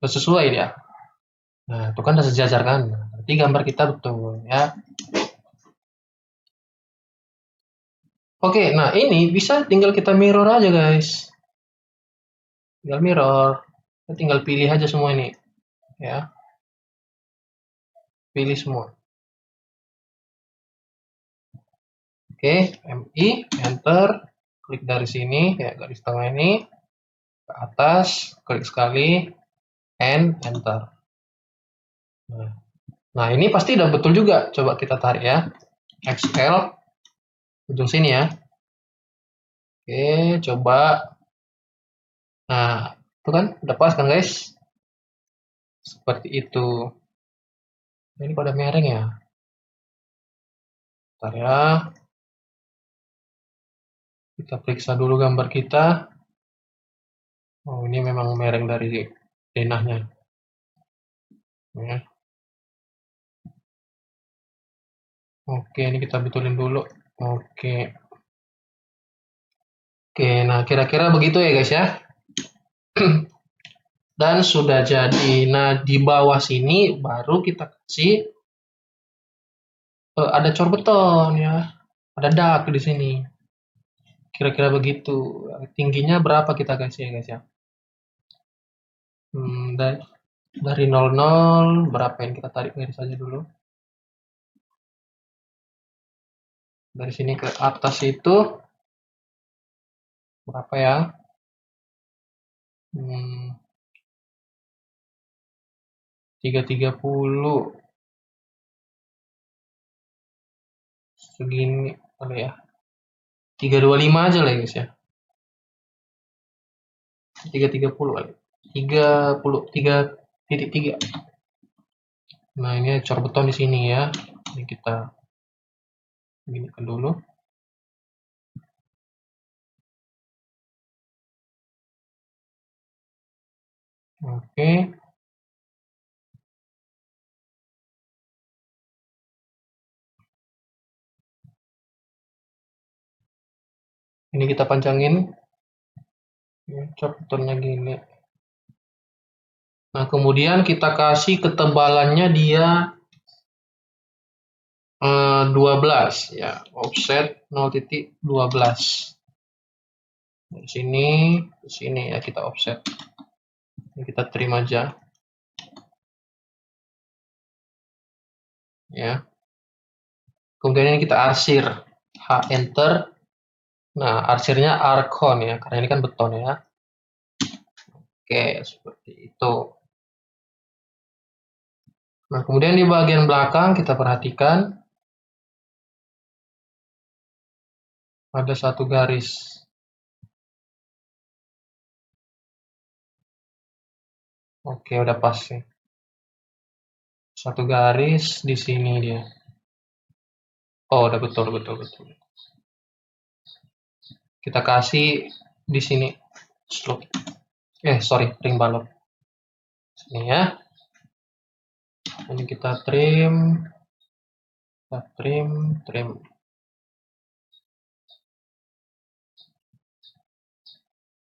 udah sesuai dia. Nah, itu kan udah sejajar kan. Berarti gambar kita betul ya. Oke, nah ini bisa tinggal kita mirror aja guys. Tinggal mirror. Kita tinggal pilih aja semua ini ya. Pilih semua. Oke, MI, enter. Klik dari sini ya, garis tengah ini ke atas, klik sekali, enter. Nah, ini pasti udah betul juga. Coba kita tarik ya. XL ujung sini ya. Oke, coba. Nah, itu kan udah pas kan guys? Seperti itu. Ini pada mereng ya. Bentar ya. Kita periksa dulu gambar kita. Oh, ini memang mereng dari denahnya. Ya. Oke, ini kita betulin dulu. Oke. Oke, nah kira-kira begitu ya guys ya. Dan sudah jadi. Nah, di bawah sini baru kita kasih ada cor beton ya. Ada dak di sini. Kira-kira begitu. Tingginya berapa kita kasih ya guys ya? Dari 00 berapa yang kita tarik garis saja dulu. Dari sini ke atas itu berapa ya? 330. segini kali ya. 325 aja lah ya guys ya. 330 kali. 33.3. Nah, ini cor beton di sini ya. Ini kita ginikan dulu. Oke. Ini kita panjangin. Cor betonnya gini. Nah, kemudian kita kasih ketebalannya dia 12 ya, offset 0.12. Dari sini ke sini ya kita offset. Ini kita trim aja. Ya. Kemudian ini kita arsir. H enter. Nah, arsirnya Archon ya, karena ini kan beton ya. Oke, seperti itu. Nah, kemudian di bagian belakang kita perhatikan ada satu garis. Oke, udah pas nih. Satu garis di sini dia. Oh, udah betul. Kita kasih di sini slope. Ring balok. Sini ya. Ini kita trim. Oke,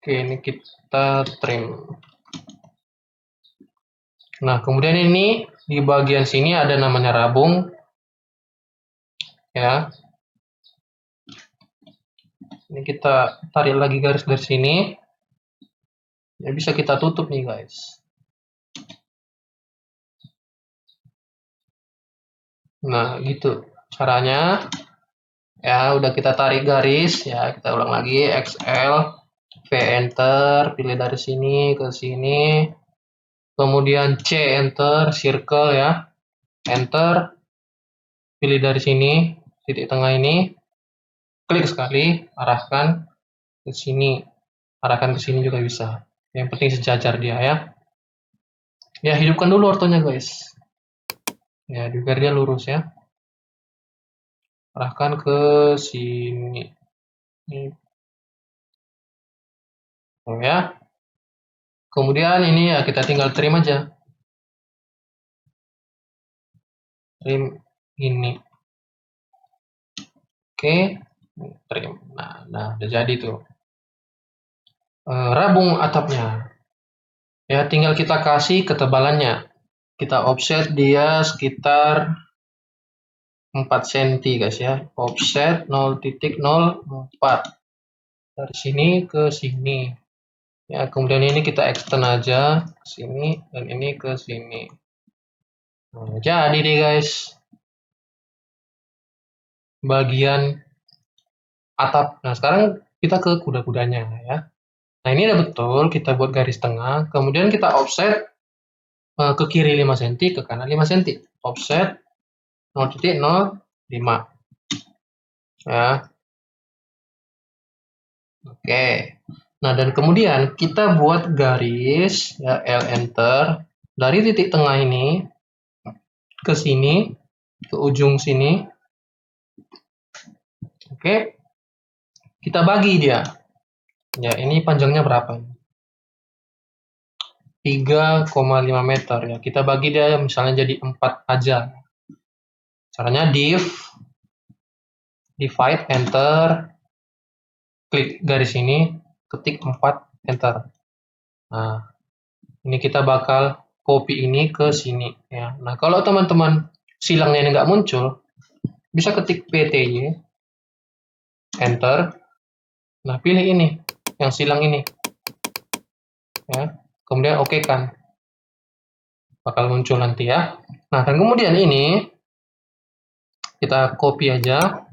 ini kita trim. Nah, kemudian ini di bagian sini ada namanya rabung. Ya. Ini kita tarik lagi garis dari sini. Ya, bisa kita tutup nih, guys. Nah, gitu caranya. Ya, udah kita tarik garis. Ya, kita ulang lagi. XL. V enter. Pilih dari sini ke sini. Kemudian C enter. Circle ya. Enter. Pilih dari sini. Titik tengah ini. Klik sekali. Arahkan ke sini. Arahkan ke sini juga bisa. Yang penting sejajar dia ya. Ya, hidupkan dulu ortonya, guys. Ya, biar dia lurus ya. Arahkan ke sini. Oh ya. Kemudian ini ya kita tinggal trim aja. Trim ini. Oke, trim. Nah, udah jadi tuh. Rabung atapnya. Ya, tinggal kita kasih ketebalannya. Kita offset dia sekitar 4 cm guys ya. Offset 0.04. Dari sini ke sini. Ya, kemudian ini kita extend aja ke sini dan ini ke sini. Nah, jadi deh guys. Bagian atap. Nah, sekarang kita ke kuda-kudanya ya. Nah, ini udah betul, kita buat garis tengah, kemudian kita offset ke kiri 5 cm, ke kanan 5 cm. Offset 0.05. Ya. Oke. Nah, dan kemudian kita buat garis ya, L enter dari titik tengah ini ke sini, ke ujung sini. Oke. Kita bagi dia. Ya, ini panjangnya berapa? 3,5 meter ya. Kita bagi dia misalnya jadi 4 aja. Caranya divide enter, klik garis ini, ketik 4 enter. Nah, ini kita bakal copy ini ke sini ya. Nah, kalau teman-teman silangnya ini nggak muncul, bisa ketik PTY enter. Nah, pilih ini yang silang ini ya. Kemudian oke kan. Bakal muncul nanti ya. Nah, dan kemudian ini kita copy aja.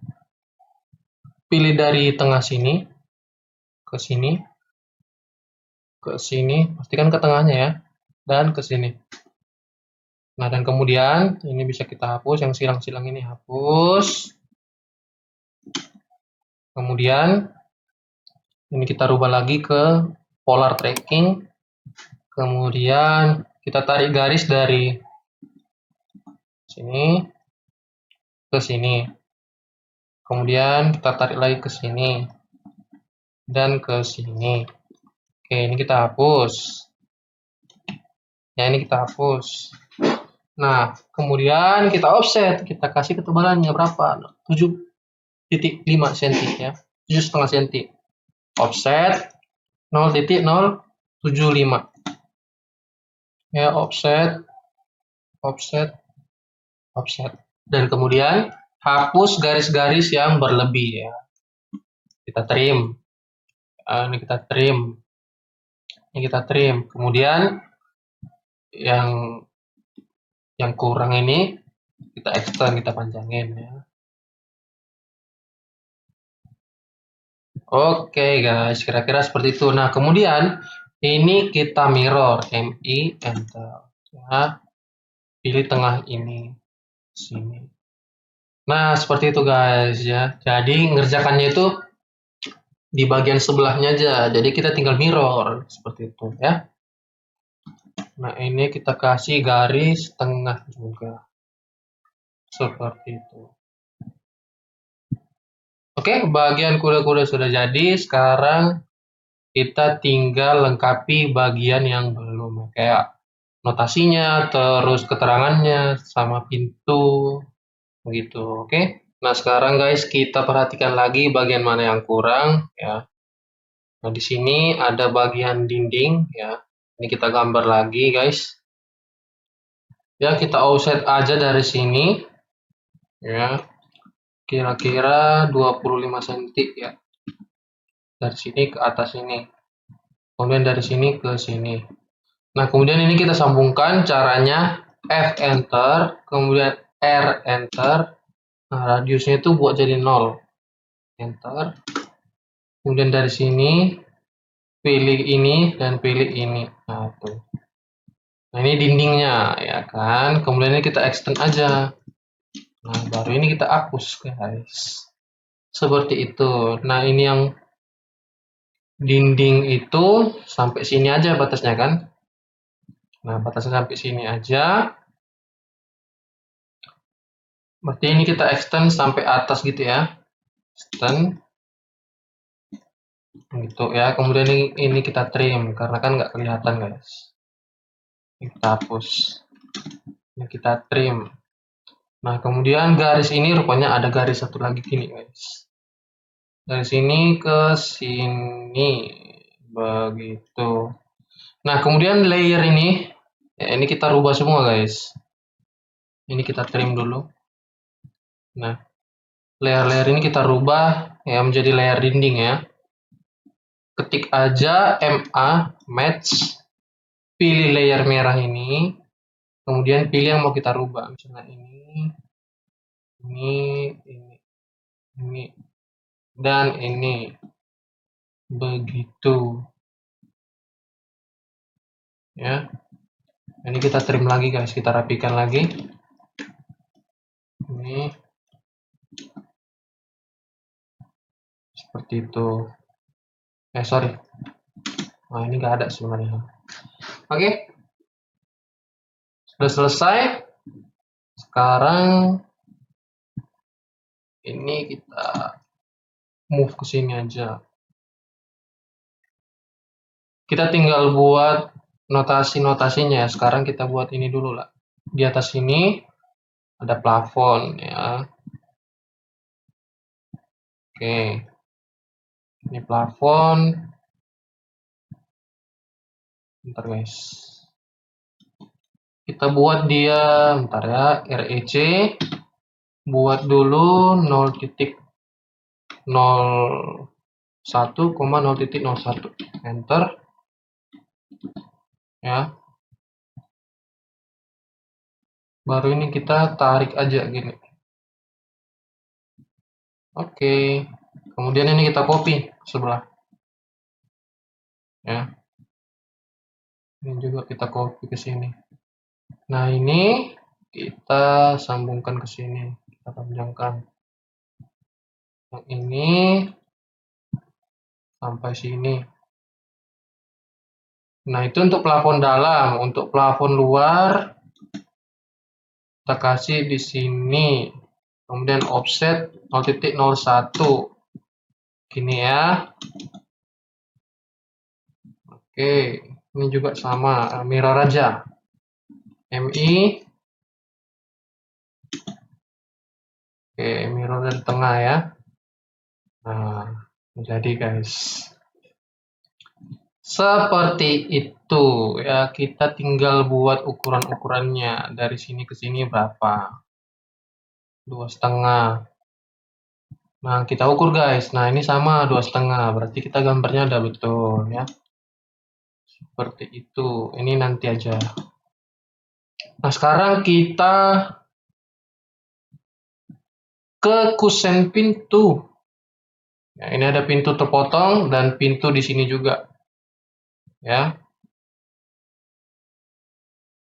Pilih dari tengah sini ke sini, pastikan ke tengahnya ya, dan ke sini. Nah, dan kemudian ini bisa kita hapus, yang silang-silang ini hapus. Kemudian ini kita rubah lagi ke polar tracking. Kemudian kita tarik garis dari sini ke sini. Kemudian kita tarik lagi ke sini dan ke sini. Oke, ini kita hapus. Ya, ini kita hapus. Nah, kemudian kita offset, kita kasih ketebalannya berapa? 7,5 cm ya. 7,5 cm. Offset 0,075. Ya, offset, offset, offset. Dan kemudian hapus garis-garis yang berlebih ya. Kita trim. Ini kita trim. Ini kita trim. Kemudian yang kurang ini kita extend, kita panjangin ya. Oke guys, kira-kira seperti itu. Nah, kemudian ini kita mirror, MI enter ya. Pilih tengah ini sini. Nah, seperti itu guys ya. Jadi ngerjakannya itu di bagian sebelahnya aja. Jadi kita tinggal mirror seperti itu ya. Nah, ini kita kasih garis tengah juga. Seperti itu. Oke, bagian kuda-kuda sudah jadi. Sekarang kita tinggal lengkapi bagian yang belum. Kayak notasinya, terus keterangannya, sama pintu. Begitu, oke? Nah, sekarang guys, kita perhatikan lagi bagian mana yang kurang ya. Nah, di sini ada bagian dinding ya. Ini kita gambar lagi, guys. Ya, kita offset aja dari sini ya. Kira-kira 25 cm ya. Dari sini ke atas ini. Kemudian dari sini ke sini. Nah, kemudian ini kita sambungkan caranya F enter, kemudian R enter. Nah, radiusnya itu buat jadi 0. Enter. Kemudian dari sini pilih ini dan pilih ini. Nah, tuh. Nah, ini dindingnya ya kan. Kemudian ini kita extend aja. Nah, baru ini kita hapus guys. Seperti itu. Nah, ini yang dinding itu sampai sini aja batasnya kan. Nah, batasnya sampai sini aja. Berarti ini kita extend sampai atas gitu ya. Extend. Gitu ya. Kemudian ini kita trim karena kan nggak kelihatan guys. Ini kita hapus. Ini kita trim. Nah, kemudian garis ini rupanya ada garis satu lagi gini guys. Dari sini ke sini. Begitu. Nah, kemudian layer ini, ya ini kita rubah semua guys. Ini kita trim dulu. Nah, layer-layer ini kita rubah ya menjadi layer dinding ya. Ketik aja MA, match, pilih layer merah ini, kemudian pilih yang mau kita rubah. Misalnya ini, dan ini. Begitu. Ya. Ini kita trim lagi guys, kita rapikan lagi. Ini seperti itu. Sorry. Nah, ini nggak ada sebenarnya. Oke. Sudah selesai. Sekarang ini kita move ke sini aja. Kita tinggal buat notasi-notasinya. Sekarang kita buat ini dulu lah. Di atas ini ada plafon ya. Oke. Ini plafon. Bentar guys. Kita buat dia, bentar ya, REC. Buat dulu 0,01,0,01. Enter. Ya. Baru ini kita tarik aja gini. Oke. Kemudian ini kita copy sebelah. Ya. Ini juga kita copy ke sini. Nah, ini kita sambungkan ke sini. Kita panjangkan. Yang ini sampai sini. Nah, itu untuk plafon dalam. Untuk plafon luar, kita kasih di sini. Kemudian offset 0,01. Gini ya. Oke, ini juga sama. Mirror aja. MI. Oke, mirror dari tengah ya. Nah, jadi guys. Seperti itu ya, kita tinggal buat ukuran-ukurannya. Dari sini ke sini berapa? 2,5. Nah, kita ukur guys. Nah, ini sama 2,5. Berarti kita gambarnya udah betul ya. Seperti itu. Ini nanti aja. Nah, sekarang kita ke kusen pintu. Ya, ini ada pintu terpotong dan pintu di sini juga. Ya.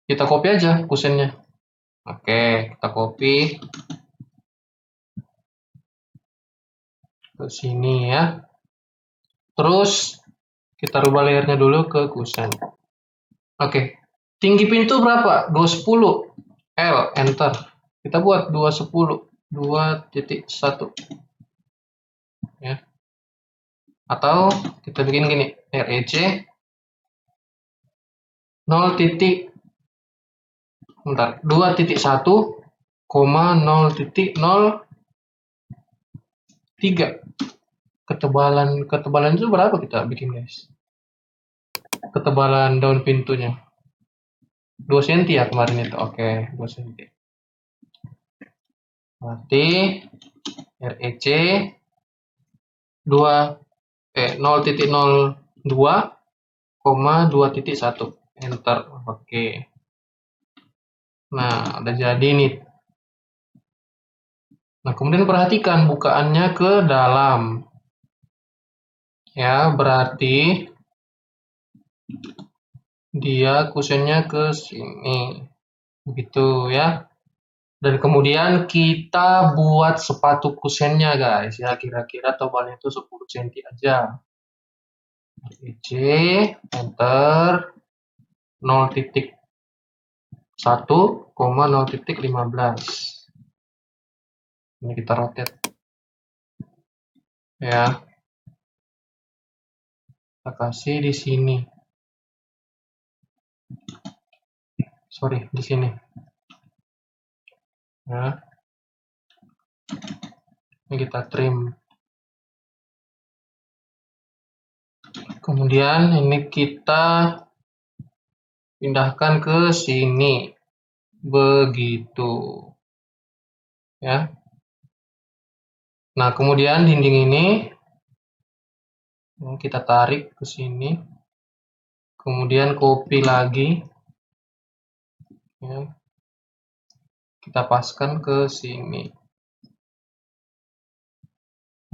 Kita copy aja kusennya. Oke, kita copy ke sini ya. Terus kita rubah layernya dulu ke kusen. Oke. Tinggi pintu berapa? 210. L, enter. Kita buat 210. 2.1 ya. Atau kita bikin gini, REC 0, bentar, 2.1, 0.03. Ketebalan itu berapa kita bikin guys? Ketebalan daun pintunya 2 cm ya kemarin itu. Oke, 2 cm. Berarti REC 0.02, 2.1. Enter. Oke. Nah, udah jadi nih. Nah, kemudian perhatikan bukaannya ke dalam. Ya, berarti dia kusennya ke sini. Begitu ya. Dan kemudian kita buat sepatu kusennya guys. Ya, kira-kira tebalnya itu 10 cm aja. EC, enter 0.1, 0.15. Ini kita rotate. Ya. Kita kasih di sini. Sorry, di sini. Ya. Ini kita trim. Kemudian ini kita pindahkan ke sini. Begitu. Ya. Nah, kemudian dinding ini kita tarik ke sini. Kemudian copy lagi. Ya. Kita paskan ke sini.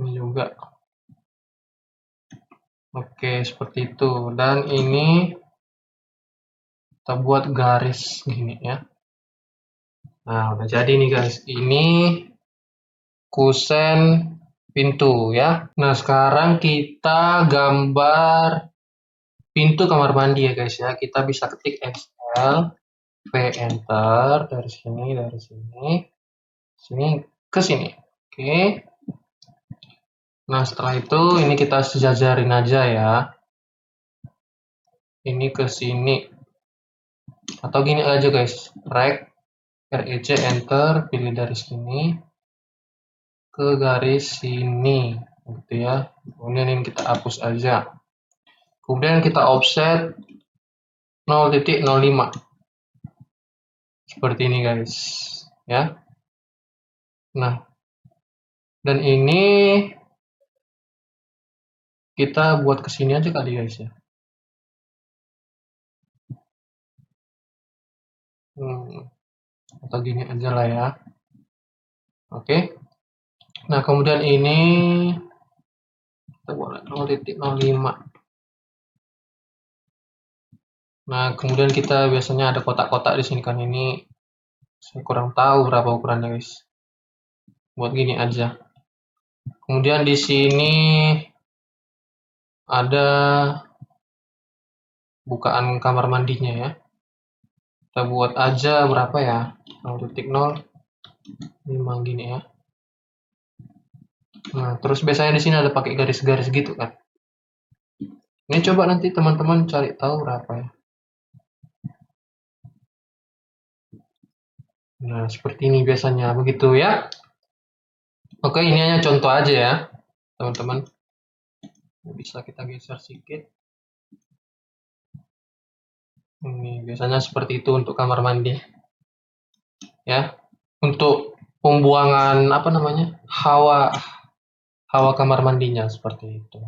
Ini juga. Oke, seperti itu. Dan ini kita buat garis gini ya. Nah, udah jadi nih guys. Ini kusen pintu ya. Nah, sekarang kita gambar pintu kamar mandi ya guys ya. Kita bisa ketik XL, V, enter, dari sini, sini ke sini. Oke. Nah, setelah itu ini kita sejajarin aja ya. Ini ke sini. Atau gini aja guys. REC, enter, pilih dari sini ke garis sini. Gitu ya. Kemudian ini kita hapus aja. Kemudian kita offset 0.05. Seperti ini guys. Ya. Nah, dan ini kita buat ke sini aja kali guys ya. Atau gini aja lah ya. Oke. Nah, kemudian ini kita buat 0.05. Nah, kemudian kita biasanya ada kotak-kotak di sini kan, ini saya kurang tahu berapa ukurannya guys. Buat gini aja. Kemudian di sini ada bukaan kamar mandinya ya. Kita buat aja berapa ya? 0.0 gini ya. Nah, terus biasanya di sini ada pakai garis-garis gitu kan. Ini coba nanti teman-teman cari tahu berapa ya. Nah, seperti ini biasanya begitu ya. Oke, ini hanya contoh aja ya, teman-teman. Bisa kita geser sedikit. Ini biasanya seperti itu untuk kamar mandi ya. Untuk pembuangan apa namanya? Hawa kamar mandinya seperti itu.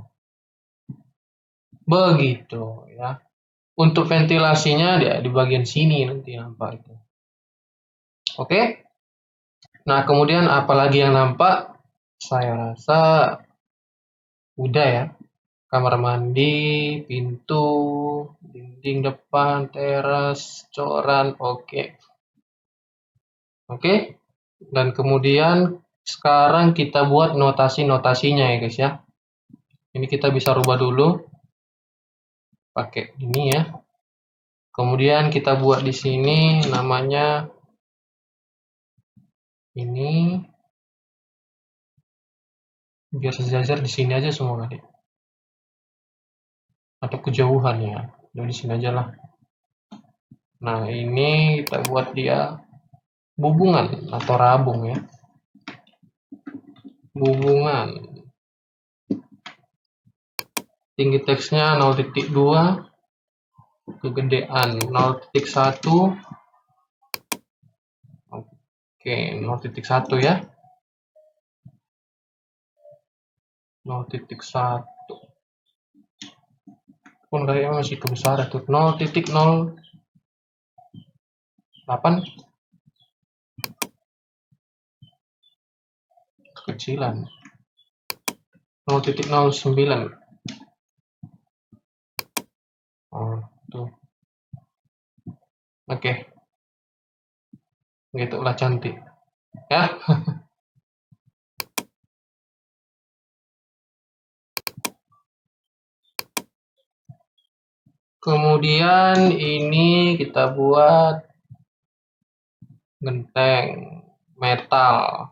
Begitu ya. Untuk ventilasinya dia di bagian sini nanti nampak itu. Oke? Nah, kemudian apalagi yang nampak? Saya rasa udah ya. Kamar mandi, pintu, dinding depan, teras, coran, oke. Oke? Dan kemudian sekarang kita buat notasi-notasinya ya guys ya. Ini kita bisa rubah dulu pakai ini ya. Kemudian kita buat di sini namanya ini biar sejajar di sini aja semua kali. Atau kejauhan ya. Dari sini aja lah. Nah, ini kita buat dia hubungan atau rabung ya. Hubungan. Tinggi teksnya 0.2, kegedean 0.1. Oke, 0.1 ya. 0.1. Pun kayaknya masih kebesaran tuh. 0.08 kecilan. 0.09. Oh, tuh. Oke, gitulah cantik. Ya. Kemudian ini kita buat genteng metal.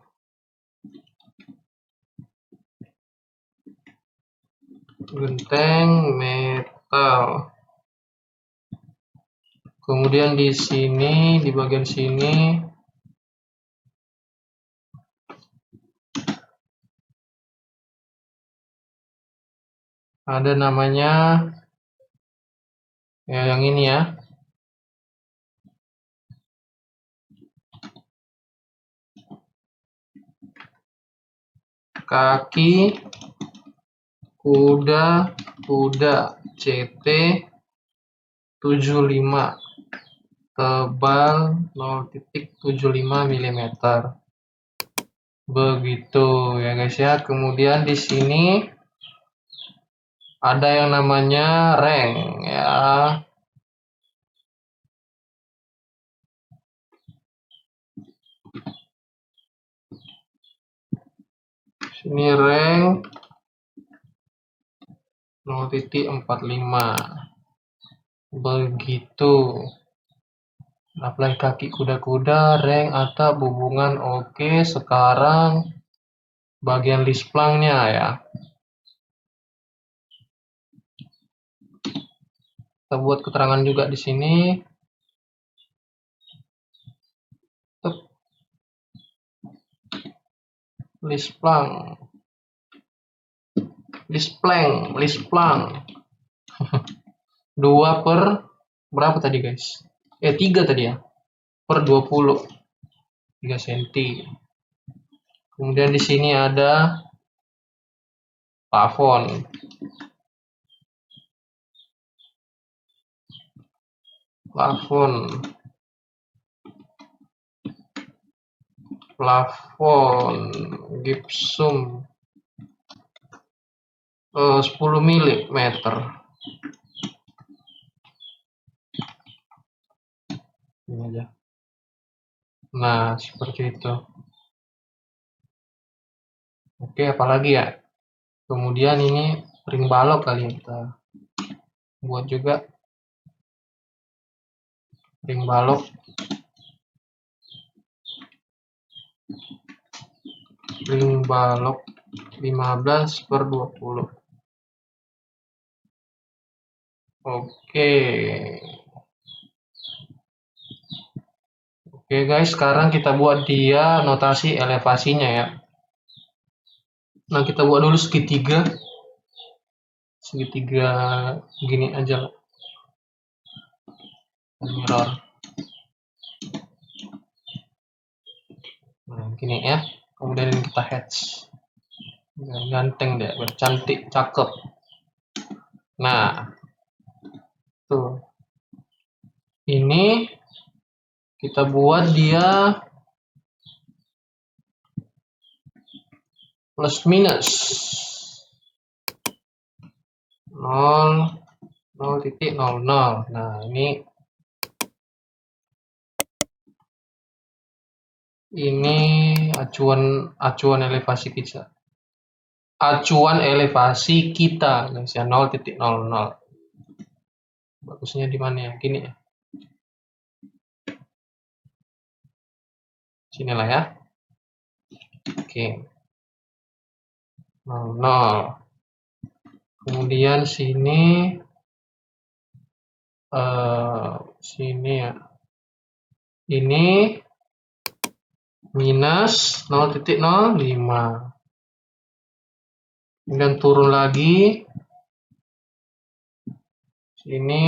Genteng metal. Kemudian di sini, di bagian sini ada namanya ya yang ini ya. Kaki kuda CT 75 tebal 0.75 mm. Begitu ya guys ya. Kemudian di sini ada yang namanya reng ya. Sini reng 0.45. Begitu. Apply kaki kuda-kuda, reng, atap, hubungan oke. Sekarang bagian list plangnya ya. Kita buat keterangan juga di sini. List plang. List plang. 2 per berapa tadi guys? 3 tadi ya. Per 20. 3 cm. Kemudian di sini ada plafon. Plafon gipsum 10 mm. Ini aja. Nah, seperti itu. Oke, apalagi ya? Kemudian ini ring balok kali ya, kita buat juga ring balok 15/20. Oke. Oke guys, sekarang kita buat dia notasi elevasinya ya. Nah, kita buat dulu segitiga. Segitiga gini aja lah. Mirror. Nah, gini ya. Kemudian kita hatch. Biar ganteng deh, biar cantik, cakep. Nah, tuh. Ini kita buat dia plus minus 0,00. Nah, ini acuan elevasi kita. Acuan elevasi kita guys ya, 0,00. Bagusnya di mana ya? Gini ya. Sinilah ya. Oke. 0,0. Kemudian sini sini ya. Ini minus 0,05. Kemudian turun lagi. Sini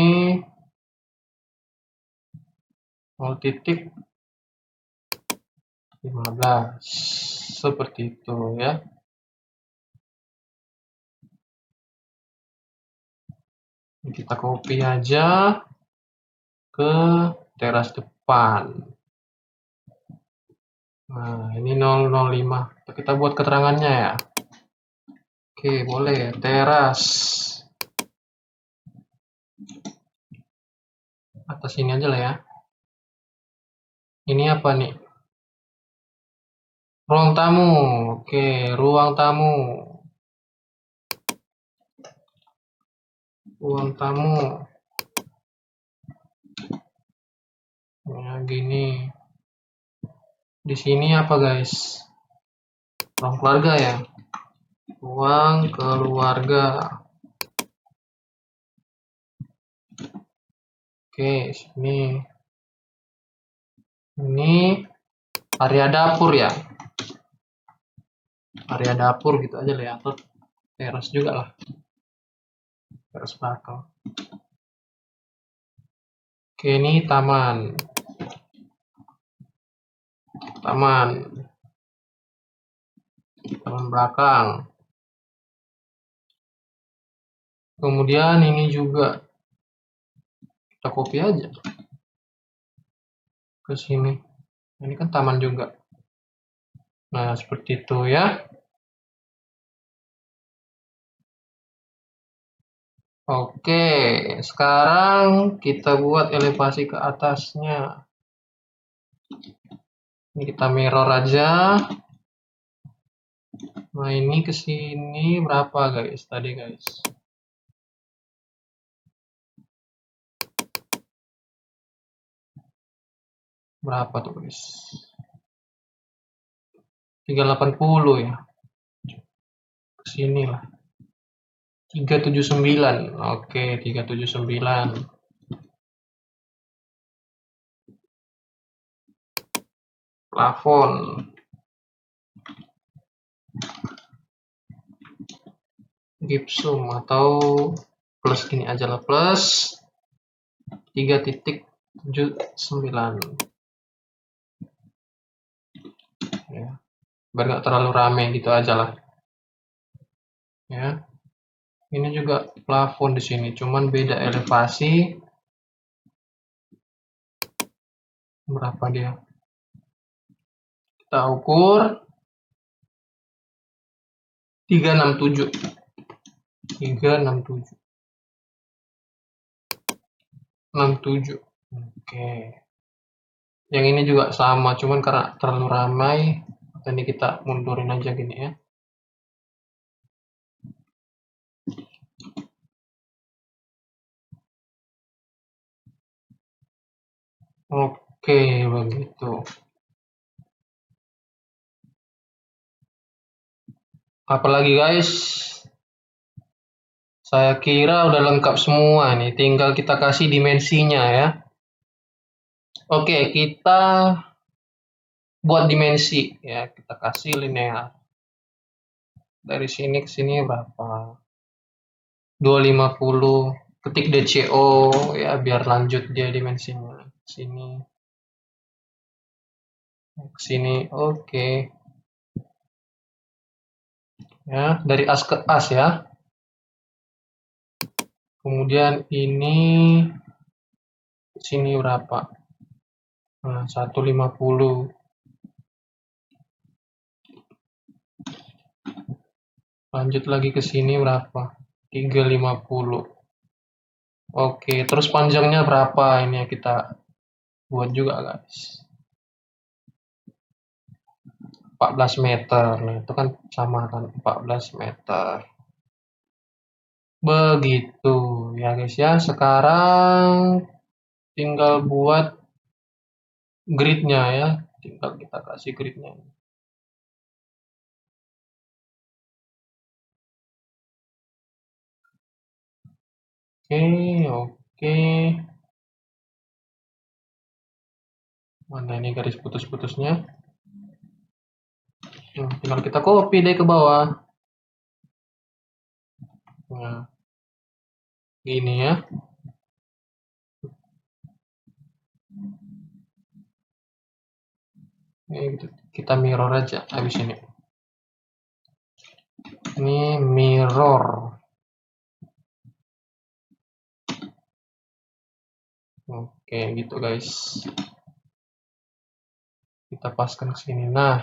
0,15. Seperti itu ya. Kita copy aja ke teras depan. Nah, ini 0,05. Kita buat keterangannya ya. Oke, boleh. Teras. Atas ini aja lah ya. Ini apa nih? Ruang tamu. Oke, ruang tamu. Ruang tamu. Ya, gini. Di sini apa, guys? Ruang keluarga ya. Ruang keluarga. Oke, sini. Ini area dapur ya. Area dapur gitu aja lah ya. Atau teras juga lah. Teras belakang. Oke, ini taman. Taman belakang. Kemudian ini juga kita copy aja ke sini. Ini kan taman juga. Nah, seperti itu ya. Oke, sekarang kita buat elevasi ke atasnya. Ini kita mirror aja. Nah, ini ke sini berapa guys tadi guys? Berapa tuh guys? 380 ya. Ke sini lah. 379. Oke, 379. Plafon. Gipsum atau plus gini aja lah, plus 3,79 ya, biar nggak terlalu rame gitu aja lah ya. Ini juga plafon di sini, cuman beda elevasi. Berapa dia? Kita ukur 367. 367. 67. Oke. Yang ini juga sama, cuman karena terlalu ramai, ini kita mundurin aja gini ya. Oke, begitu. Apalagi guys, saya kira udah lengkap semua nih, tinggal kita kasih dimensinya ya. Oke, kita buat dimensi ya, kita kasih linear. Dari sini ke sini berapa? 250. Ketik DCO ya biar lanjut dia dimensinya. Sini ke sini. Oke. Ya, dari as ke as ya. Kemudian ini sini berapa? Nah, 150. Lanjut lagi ke sini berapa? 350. Oke, terus panjangnya berapa ini ya kita buat juga guys. 14 meter. Nah, itu kan sama kan 14 meter. Begitu ya guys ya. Sekarang tinggal buat gridnya ya. Tinggal kita kasih gridnya. Oke, oke. Mana ini garis putus-putusnya? Tinggal kita copy deh ke bawah. Nah, gini ya. Ini kita mirror aja habis ini. Ini mirror. Oke, gitu guys. Kita paskan ke sini. Nah,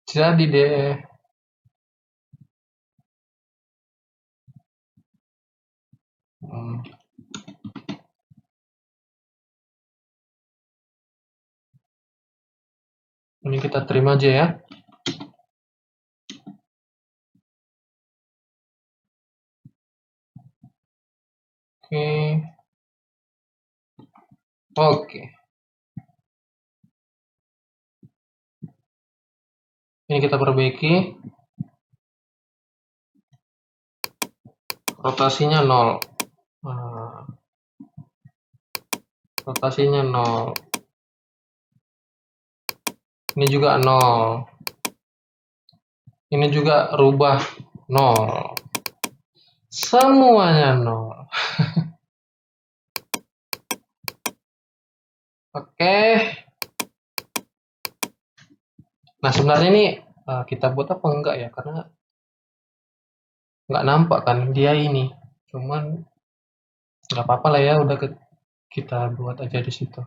jadi deh. Ini kita terima aja ya. Oke. Oke. Ini kita perbaiki. Rotasinya 0. Nah, rotasinya 0. Ini juga 0. Ini juga rubah 0. Semuanya 0. Oke. Nah, sebenarnya ini kita buat apa enggak ya? Karena nggak nampak kan dia ini. Cuman nggak apa-apa lah ya, udah kita buat aja di situ.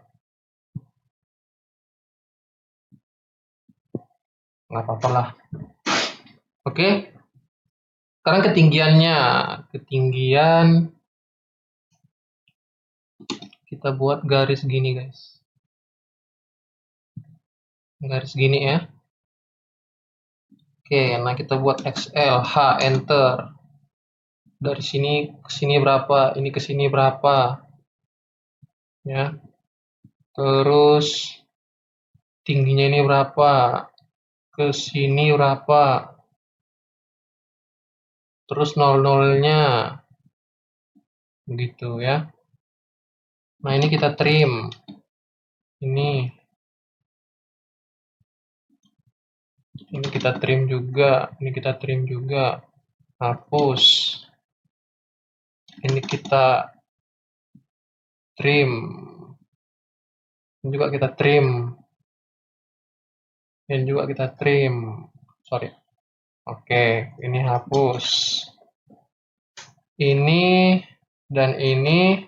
Nggak apa-apa lah. Oke. Sekarang ketinggiannya. Ketinggian kita buat garis gini, guys. Garis gini ya. Oke, nah kita buat XL, H, enter. Dari sini ke sini berapa, ini ke sini berapa. Ya. Terus tingginya ini berapa, ke sini berapa. Terus nol-nolnya. Begitu ya. Nah, ini kita trim. Ini kita trim juga, ini kita trim juga. Hapus. Ini kita trim. Ini juga kita trim. Ini juga kita trim. Sorry. Oke, ini hapus. Ini dan ini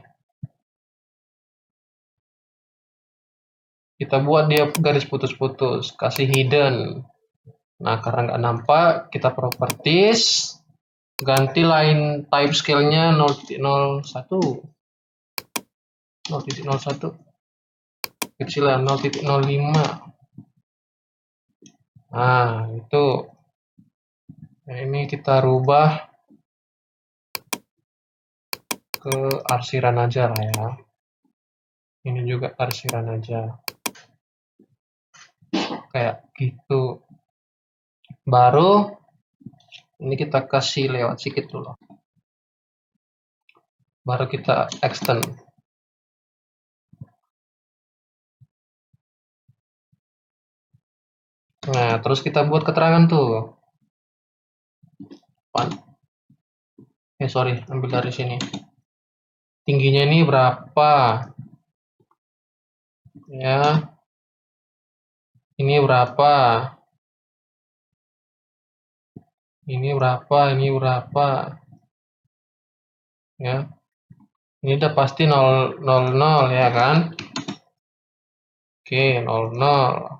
kita buat dia garis putus-putus, kasih hidden. Nah, karena nggak nampak, kita properties, ganti line type scale-nya 0.01. 0.01. Kecilan 0.05. Nah, itu. Nah, ini kita rubah ke arsiran aja lah ya. Ini juga arsiran aja. Kayak gitu. Baru ini kita kasih lewat sedikit dulu. Baru kita extend. Nah, terus kita buat keterangan tuh. Sorry, ambil dari sini. Tingginya ini berapa? Ya. Ini berapa? Ini berapa? Ini berapa? Ya. Ini udah pasti 0, 0, 0 ya kan? Oke, 0, 0.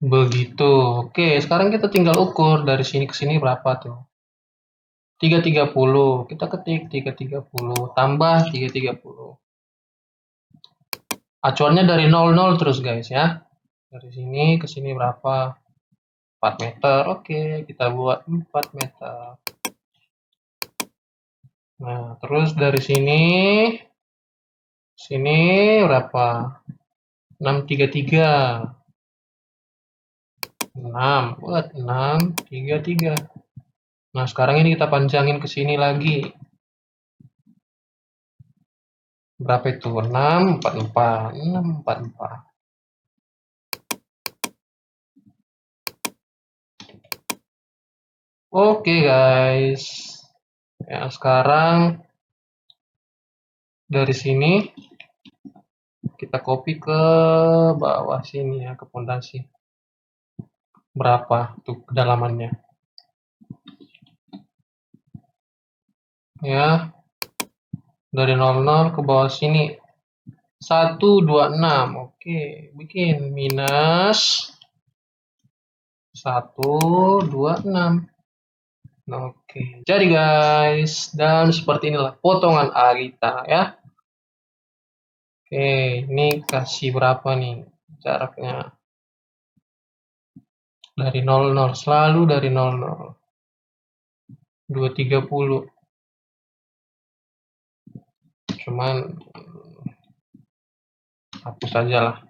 Begitu. Oke, sekarang kita tinggal ukur dari sini ke sini berapa tuh. 330. Kita ketik 330 tambah 330. Acuannya dari 0, 0 terus guys ya. Dari sini ke sini berapa? 4 meter. Oke, kita buat 4 meter. Nah, terus dari sini berapa? 633. 6, buat 633. Nah, sekarang ini kita panjangin ke sini lagi. Berapa itu? 644. 644. Oke, guys. Ya, sekarang dari sini kita copy ke bawah sini ya, ke pondasi. Berapa tuh kedalamannya? Ya, dari 00 ke bawah sini 126. Oke, bikin minus 126. Oke, jadi guys, dan seperti inilah potongan A kita ya. Oke, ini kasih berapa nih jaraknya? Dari 00, selalu dari 00. 230. Cuman hapus saja lah.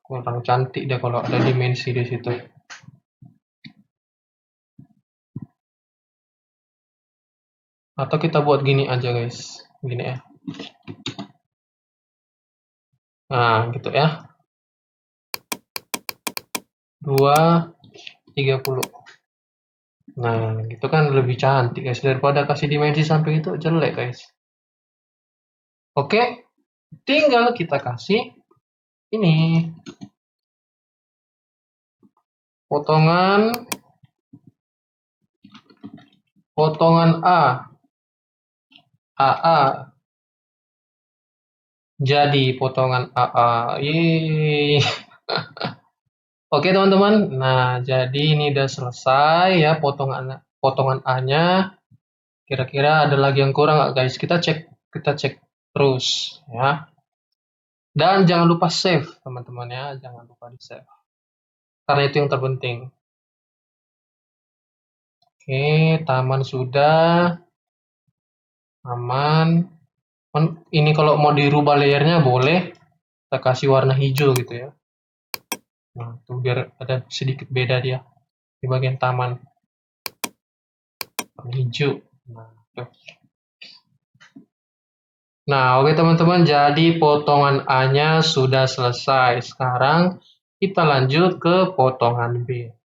Kurang cantik deh kalau ada dimensi di situ. Atau kita buat gini aja guys. Gini ya. Nah, gitu ya. 230. Nah, gitu kan lebih cantik guys. Daripada kasih dimensi sampai itu jelek guys. Oke. Tinggal kita kasih ini. Potongan A. AA. Jadi potongan AA. Yeay. Oke teman-teman, nah jadi ini udah selesai ya potongan A-nya. Kira-kira ada lagi yang kurang nggak guys? Kita cek terus ya. Dan jangan lupa save teman-teman ya, jangan lupa di save. Karena itu yang terpenting. Oke, taman sudah, aman. Ini kalau mau dirubah layernya boleh, kita kasih warna hijau gitu ya. Nah, tuh biar ada sedikit beda dia di bagian taman. Warna hijau. Nah, tuh. Nah, oke teman-teman, jadi potongan A-nya sudah selesai. Sekarang kita lanjut ke potongan B.